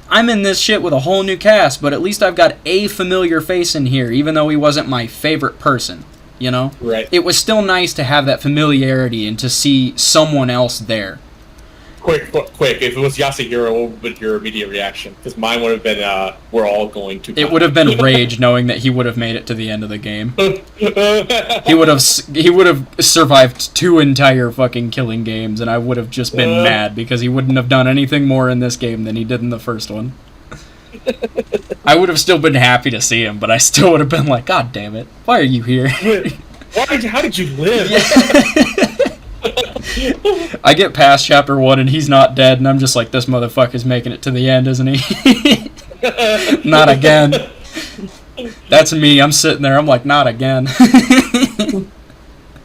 I'm in this shit with a whole new cast, but at least I've got a familiar face in here, even though he wasn't my favorite person. You know?
Right.
It was still nice to have that familiarity and to see someone else there.
Quick. If it was Yasuhiro, what would your immediate reaction? Because mine would have been, we're all going to die.
It would have been rage knowing that he would have made it to the end of the game. He would have survived 2 entire fucking killing games, and I would have just been mad because he wouldn't have done anything more in this game than he did in the first one. I would have still been happy to see him, but I still would have been like, God damn it, why are you here?
How did you live?
I get past chapter 1 and he's not dead, and I'm just like, this motherfucker's making it to the end, isn't he? Not again. That's me. I'm sitting there. I'm like, not again.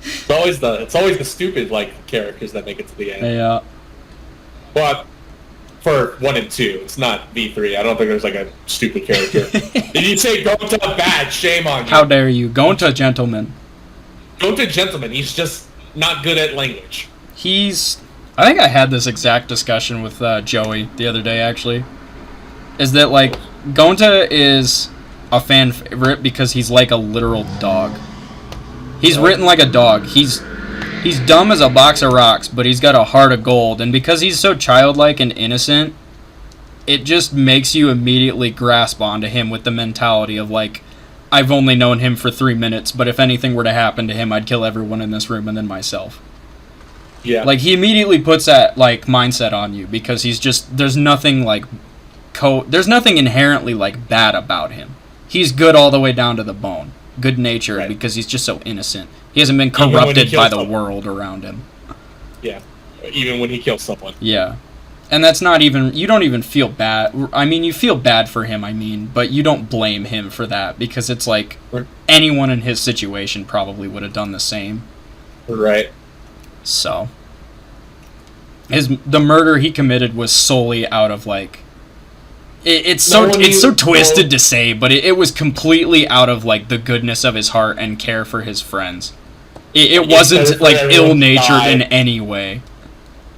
It's always the stupid like characters that make it to the end.
Yeah.
But for 1 and 2, it's not V3. I don't think there's like a stupid character. Did you say Gonta bad? Shame on you.
How dare you? Gonta gentleman.
Gonta gentleman. He's just not good at language.
I think I had this exact discussion with Joey the other day, actually. Is that, like, Gonta is a fan favorite because he's like a literal dog. He's written like a dog. He's dumb as a box of rocks, but he's got a heart of gold. And because he's so childlike and innocent, it just makes you immediately grasp onto him with the mentality of, like, I've only known him for 3 minutes, but if anything were to happen to him, I'd kill everyone in this room and then myself.
Yeah.
Like, he immediately puts that, like, mindset on you because he's just, there's nothing, like, there's nothing inherently, like, bad about him. He's good all the way down to the bone. Good-natured because he's just so innocent. He hasn't been corrupted by the world around him.
Yeah. Even when he kills someone.
Yeah. And that's not even, you don't even feel bad. I mean, you feel bad for him, but you don't blame him for that because it's like anyone in his situation probably would have done the same.
Right.
So, the murder he committed was solely out of, like, It's
No,
so twisted to say, but it was completely out of like the goodness of his heart and care for his friends. It wasn't like ill-natured in any way.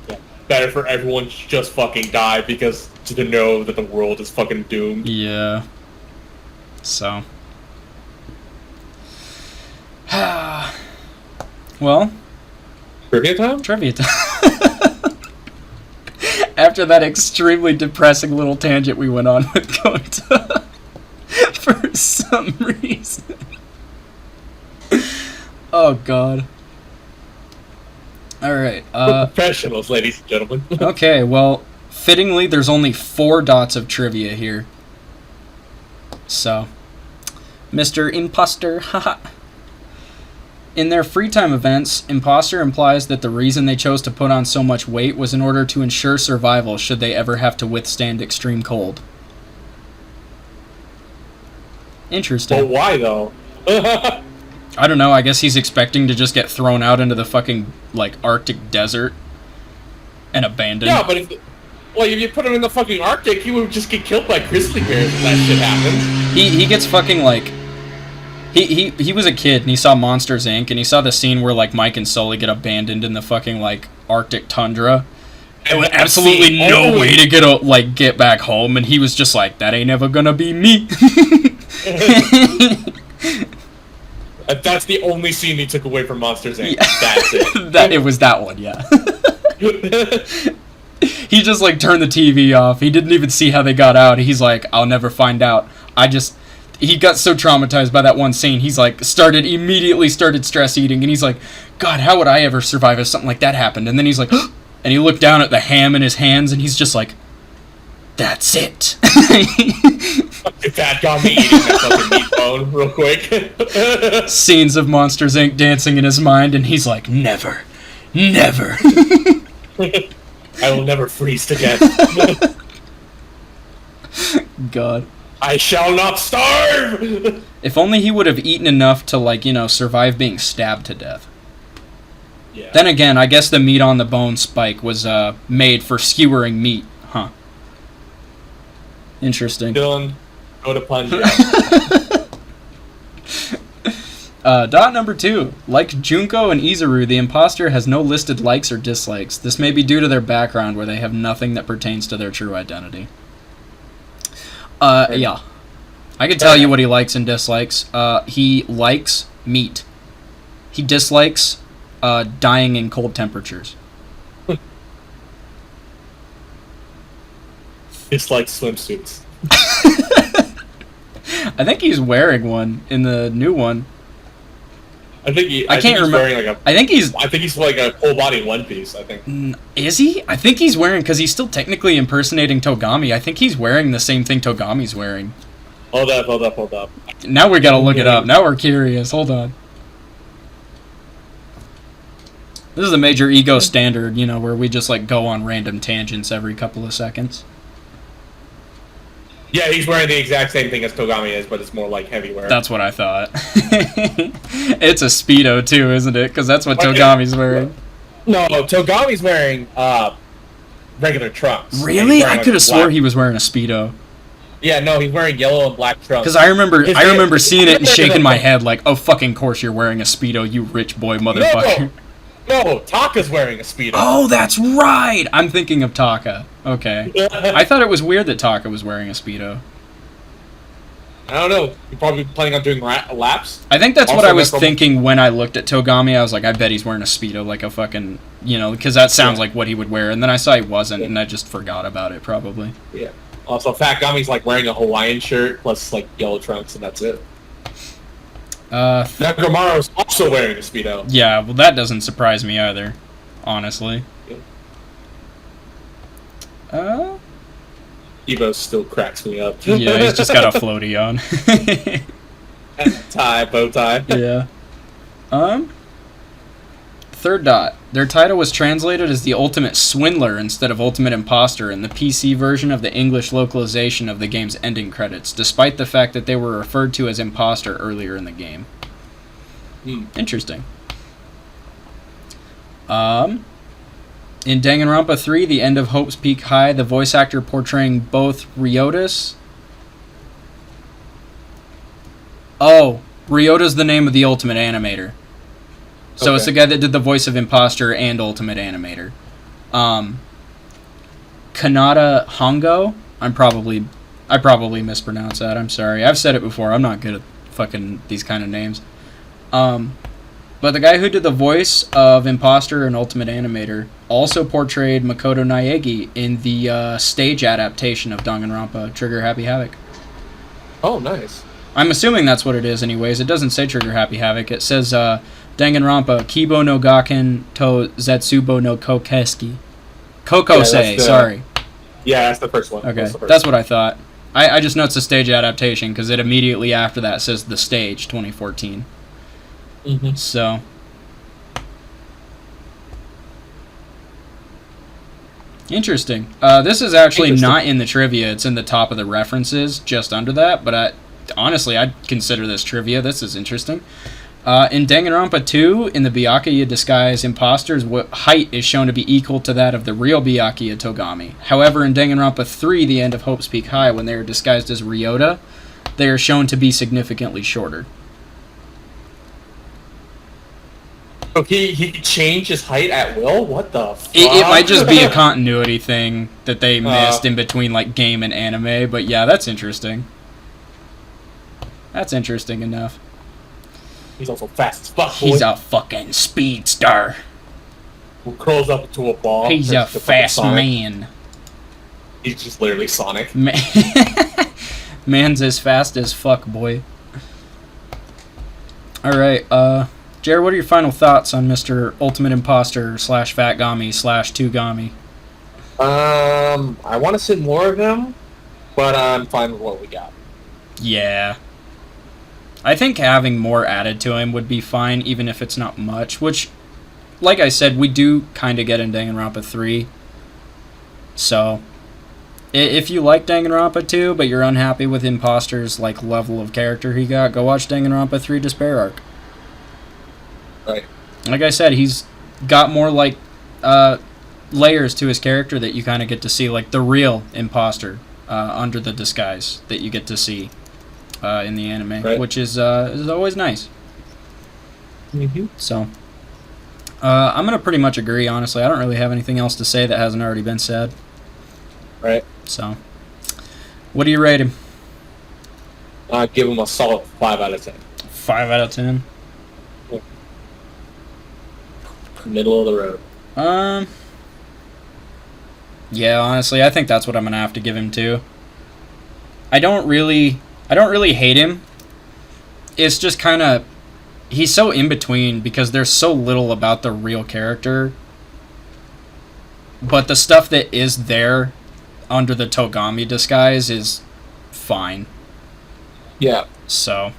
Yeah. Better for everyone to just fucking die because to know that the world is fucking doomed.
Yeah. So. Well.
Trivia time?
Trivia time. After that extremely depressing little tangent we went on with Kota. For some reason. Oh, God. Alright,
We're professionals, ladies and gentlemen.
Okay, well, fittingly, there's only 4 dots of trivia here. So, Mr. Imposter, haha. In their free time events, Imposter implies that the reason they chose to put on so much weight was in order to ensure survival should they ever have to withstand extreme cold. Interesting.
But why, though?
I don't know, I guess he's expecting to just get thrown out into the fucking, like, Arctic desert and abandoned.
Yeah, but if you put him in the fucking Arctic, he would just get killed by grizzly bears if that shit happens.
He gets fucking, like... He was a kid, and he saw Monsters, Inc., and he saw the scene where, like, Mike and Sully get abandoned in the fucking, like, Arctic tundra. And with absolutely no way to get back home, and he was just like, that ain't ever gonna be me.
That's the only scene he took away from Monsters, Inc.
Yeah.
That's it.
It was that one, yeah. He just, like, turned the TV off. He didn't even see how they got out. He's like, I'll never find out. He got so traumatized by that one scene, he's like, immediately started stress eating, and he's like, God, how would I ever survive if something like that happened? And then he's like, and he looked down at the ham in his hands, and he's just like, that's it.
That got me eating that fucking meat bone real quick.
Scenes of Monsters, Inc. dancing in his mind, and he's like, never. Never.
I will never freeze to death.
God.
I shall not starve!
If only he would have eaten enough to, like, survive being stabbed to death.
Yeah.
Then again, I guess the meat on the bone spike was made for skewering meat, huh? Interesting.
Dylan, go to Punjab.
Dot number 2. Like Junko and Izuru, the imposter has no listed likes or dislikes. This may be due to their background, where they have nothing that pertains to their true identity. Yeah. I can tell you what he likes and dislikes. He likes meat. He dislikes dying in cold temperatures.
Dislikes swimsuits.
I think he's wearing one in the new one.
I think he's
remember.
wearing
I think he's
like a full body one piece, I think.
Is he? I think he's wearing, because he's still technically impersonating Twogami. I think he's wearing the same thing Twogami's wearing.
Hold up.
Now we gotta look it up. Now we're curious. Hold on. This is a major ego standard, where we just like go on random tangents every couple of seconds.
Yeah, he's wearing the exact same thing as Twogami is, but it's more like heavy wear.
That's what I thought. It's a Speedo too, isn't it? Because that's what Togami's wearing.
No, Togami's wearing regular trunks.
Really? I could have swore he was wearing a Speedo.
Yeah, no, he's wearing yellow and black trunks.
Because I remember seeing it and shaking my head like, oh, fucking course you're wearing a Speedo, you rich boy motherfucker.
No, Taka's wearing a Speedo.
Oh, that's right! I'm thinking of Taka. Okay. I thought it was weird that Taka was wearing a Speedo.
I don't know. You're probably planning on doing laps?
I think that's what I was thinking when I looked at Twogami. I was like, I bet he's wearing a Speedo, like a fucking, because that sounds like what he would wear. And then I saw he wasn't, and I just forgot about it, probably.
Yeah. Also, Fat Gami's like wearing a Hawaiian shirt plus like yellow trunks, and that's it. Nakamura's also wearing a Speedo.
Yeah, well, that doesn't surprise me either, honestly.
Yeah. Evo still cracks me up.
Yeah, he's just got a floaty on.
Bow tie.
Yeah. Third dot. Their title was translated as the Ultimate Swindler instead of Ultimate Imposter in the PC version of the English localization of the game's ending credits, despite the fact that they were referred to as Imposter earlier in the game. Interesting. In Danganronpa 3, The End of Hope's Peak High, the voice actor portraying both Ryota's... Oh, Ryota's the name of the Ultimate Animator. So it's the guy that did the voice of Imposter and Ultimate Animator. Kanata Hongo? I probably mispronounced that. I'm sorry. I've said it before. I'm not good at fucking these kind of names. But the guy who did the voice of Imposter and Ultimate Animator also portrayed Makoto Naegi in the stage adaptation of Danganronpa, Trigger Happy Havoc.
Oh, nice.
I'm assuming that's what it is anyways. It doesn't say Trigger Happy Havoc. It says Danganronpa Kibo no Gaken to Zetsubo no Kokeski. Kokosei, sorry.
Yeah, that's the first one.
Okay, that's what I thought. I just know it's a stage adaptation because it immediately after that says The Stage 2014.
Mm-hmm.
So... Interesting. This is actually not in the trivia. It's in the top of the references, just under that. But honestly, I'd consider this trivia. This is interesting. In Danganronpa 2, in the Byakuya disguise, Imposter's height is shown to be equal to that of the real Byakuya Twogami. However, in Danganronpa 3, The End of Hope's Peak High, when they are disguised as Ryota, they are shown to be significantly shorter.
So he changed his height at will? What the fuck?
It might just be a continuity thing that they missed in between like game and anime, but yeah, that's interesting. That's interesting enough.
He's also fast as fuck, boy.
He's a fucking speedster.
Who curls up into a ball.
He's a fast man.
He's just literally Sonic.
Man's as fast as fuck, boy. Alright, Jared, what are your final thoughts on Mr. Ultimate Imposter / Fatgami / Twogami?
I want to see more of him, but I'm fine with what we got.
Yeah. I think having more added to him would be fine, even if it's not much, which, like I said, we do kind of get in Danganronpa 3. So, if you like Danganronpa 2, but you're unhappy with Imposter's like level of character he got, go watch Danganronpa 3 Despair Arc.
Right.
Like I said, he's got more like layers to his character that you kind of get to see, like the real Imposter under the disguise that you get to see in the anime,
right.
Which is always nice.
Mm-hmm.
So, I'm gonna pretty much agree. Honestly, I don't really have anything else to say that hasn't already been said.
Right.
So, what do you rate him?
I'd give him a solid 5 out of 10.
5 out of 10.
Middle of the road.
Yeah, honestly, I think that's what I'm gonna have to give him too. I don't really hate him. It's just kind of, he's so in between because there's so little about the real character. But the stuff that is there under the Twogami disguise is fine.
Yeah.
So,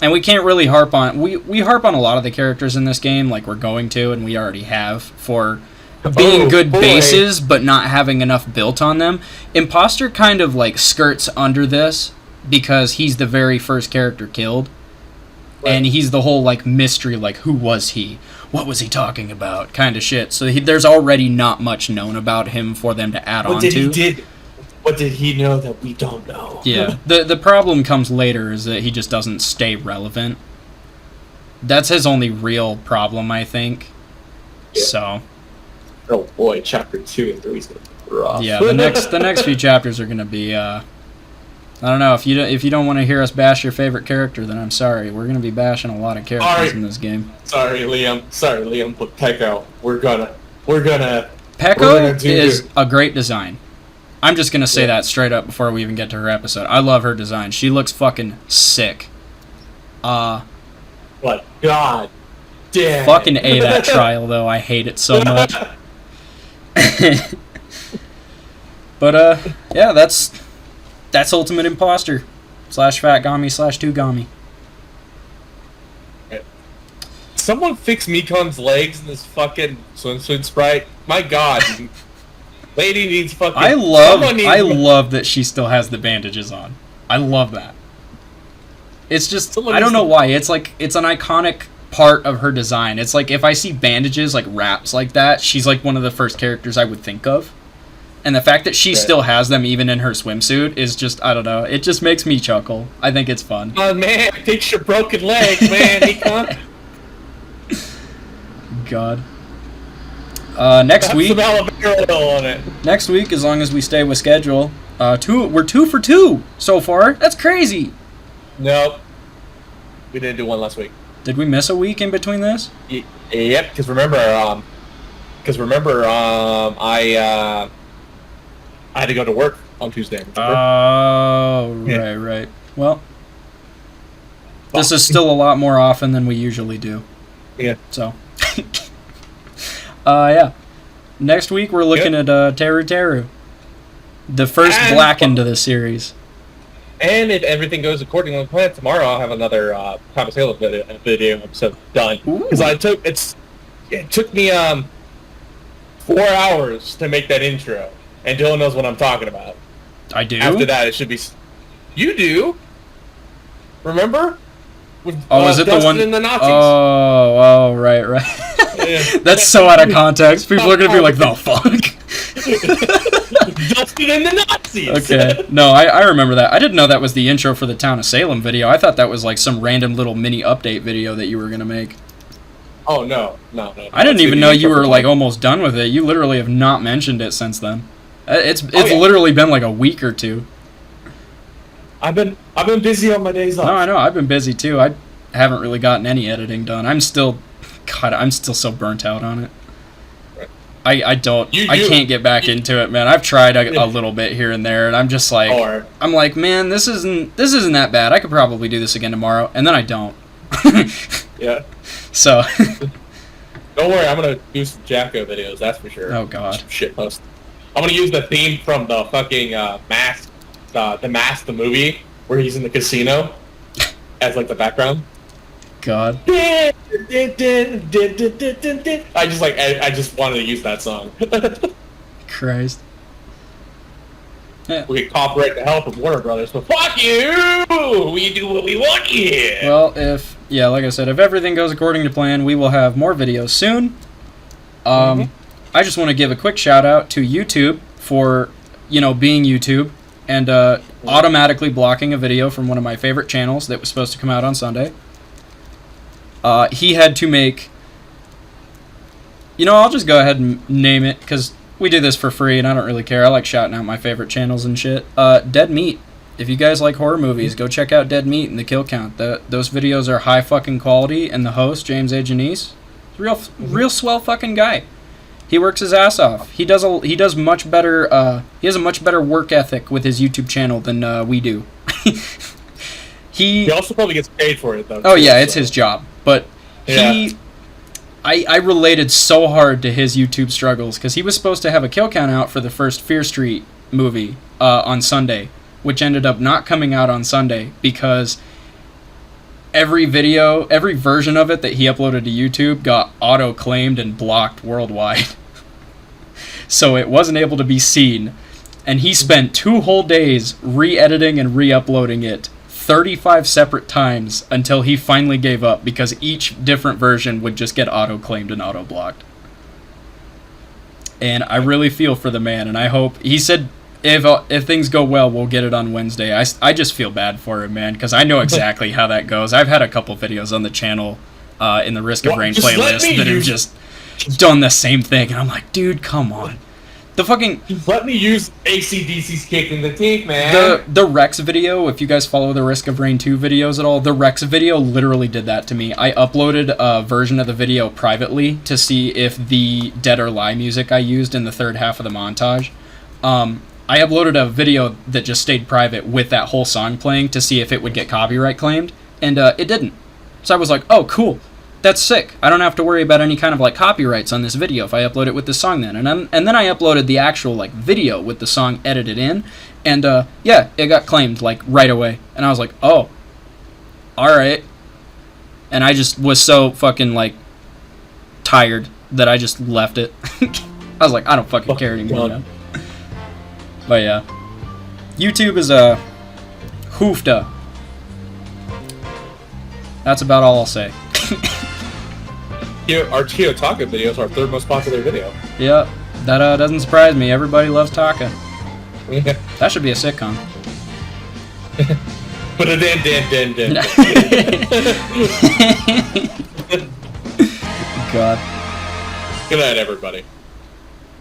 and we can't really harp on... We harp on a lot of the characters in this game, like we're going to, and we already have, for being good bases, but not having enough built on them. Imposter kind of, like, skirts under this, because he's the very first character killed. Right. And he's the whole, like, mystery, like, who was he? What was he talking about? Kind of shit. So there's already not much known about him for them to add on to.
What did he know that we don't know?
Yeah. The problem comes later is that he just doesn't stay relevant. That's his only real problem, I think. Yeah. So.
Oh boy, chapter 2 and 3 is gonna be rough.
Yeah, the next few chapters are gonna be. I don't know, if you don't want to hear us bash your favorite character, then I'm sorry. We're gonna be bashing a lot of characters in this game.
Sorry, Liam. But Peko, we're gonna.
Peko is a great design. I'm just gonna say that straight up before we even get to her episode. I love her design. She looks fucking sick.
Like, god damn.
Fucking A that trial though. I hate it so much. But yeah, that's Ultimate Imposter / Fatgami / Twogami.
Someone fix Mikon's legs in this fucking swimsuit sprite. My god. Lady needs fucking...
I love that she still has the bandages on. I love that. It's just... I don't know why. It's like... It's an iconic part of her design. It's like if I see bandages, like wraps like that, she's like one of the first characters I would think of. And the fact that she still has them even in her swimsuit is just, I don't know, it just makes me chuckle. I think it's fun.
Oh man, fix your broken leg, man. He can't.
God. Next week.
Some aloe vera oil on it.
Next week, as long as we stay with schedule, we're 2 for 2 so far. That's crazy.
Nope. We didn't do one last week.
Did we miss a week in between this?
Yep, because remember, I had to go to work on Tuesday.
Oh, right. Well, this is still a lot more often than we usually do.
Yeah.
So, yeah. Next week we're looking at Teru Teru, the first Blackened of the series. And if everything goes according to plan, tomorrow I'll have another Time of Salem video episode done. Because it took me 4 hours to make that intro, and Dylan knows what I'm talking about. I do.
After that, it should be. You do. Remember? With,
is it
Dustin
the one?
And the Nazis.
Oh, right.
Yeah.
That's so out of context. People are gonna be like, "The fuck."
Dustin and the Nazis.
Okay. No, I remember that. I didn't know that was the intro for the Town of Salem video. I thought that was like some random little mini update video that you were gonna make.
Oh no.
I didn't even know you were like almost done with it. You literally have not mentioned it since then. It's literally been like a week or two.
I've been busy on my days off.
No, I know. I've been busy too. I haven't really gotten any editing done. I'm still so burnt out on it. I can't get back into it, man. I've tried a little bit here and there, and I'm just like, I'm like, man, this isn't that bad. I could probably do this again tomorrow, and then I don't.
Yeah.
So.
Don't worry, I'm gonna do some Jacko videos. That's for sure.
Oh god.
Shit post. I'm gonna use the theme from the fucking Mask, the Mask, the movie where he's in the casino, as like the background.
God.
I just wanted to use that song.
Christ. Yeah.
We get copyright the hell from Warner Brothers, but fuck you! We do what we want here!
Well, like I said, if everything goes according to plan, we will have more videos soon. I just want to give a quick shout out to YouTube for, being YouTube and automatically blocking a video from one of my favorite channels that was supposed to come out on Sunday. He had to make... I'll just go ahead and name it, because we do this for free, and I don't really care. I like shouting out my favorite channels and shit. Dead Meat. If you guys like horror movies, go check out Dead Meat and the Kill Count. Those videos are high fucking quality, and the host, James A. Janice, real swell fucking guy. He works his ass off. He does much better. He has a much better work ethic with his YouTube channel than we do. He
also probably gets paid for it, though.
Oh yeah, it's his job. But I related so hard to his YouTube struggles, because he was supposed to have a kill count out for the first Fear Street movie on Sunday, which ended up not coming out on Sunday because every version of it that he uploaded to YouTube got auto-claimed and blocked worldwide. So it wasn't able to be seen. And he spent 2 whole days re-editing and re-uploading it 35 separate times until he finally gave up, because each different version would just get auto-claimed and auto-blocked. And I really feel for the man, and I hope... He said if things go well, we'll get it on Wednesday. I just feel bad for him, man, because I know exactly how that goes. I've had a couple videos on the channel in the Risk of Rain playlist that have just done the same thing, and I'm like, dude, come on. The fucking...
Let me use AC/DC's Kick in the Teeth, man.
The Rex video, if you guys follow the Risk of Rain 2 videos at all, the Rex video literally did that to me. I uploaded a version of the video privately to see if the Dead or Lie music I used in the third half of the montage... I uploaded a video that just stayed private with that whole song playing to see if it would get copyright claimed, and it didn't. So I was like, oh, cool. That's sick. I don't have to worry about any kind of like copyrights on this video if I upload it with the song then. And then I uploaded the actual like video with the song edited in, and yeah, it got claimed like right away. And I was like, oh, all right. And I just was so fucking like tired that I just left it. I was like, I don't fucking care anymore now. But yeah, YouTube is a hoofda. That's about all I'll say.
Our Chio Taka video is our third most popular video.
Yep. That doesn't surprise me. Everybody loves Taka.
Yeah.
That should be a sitcom.
But a dan.
God.
Good night, everybody.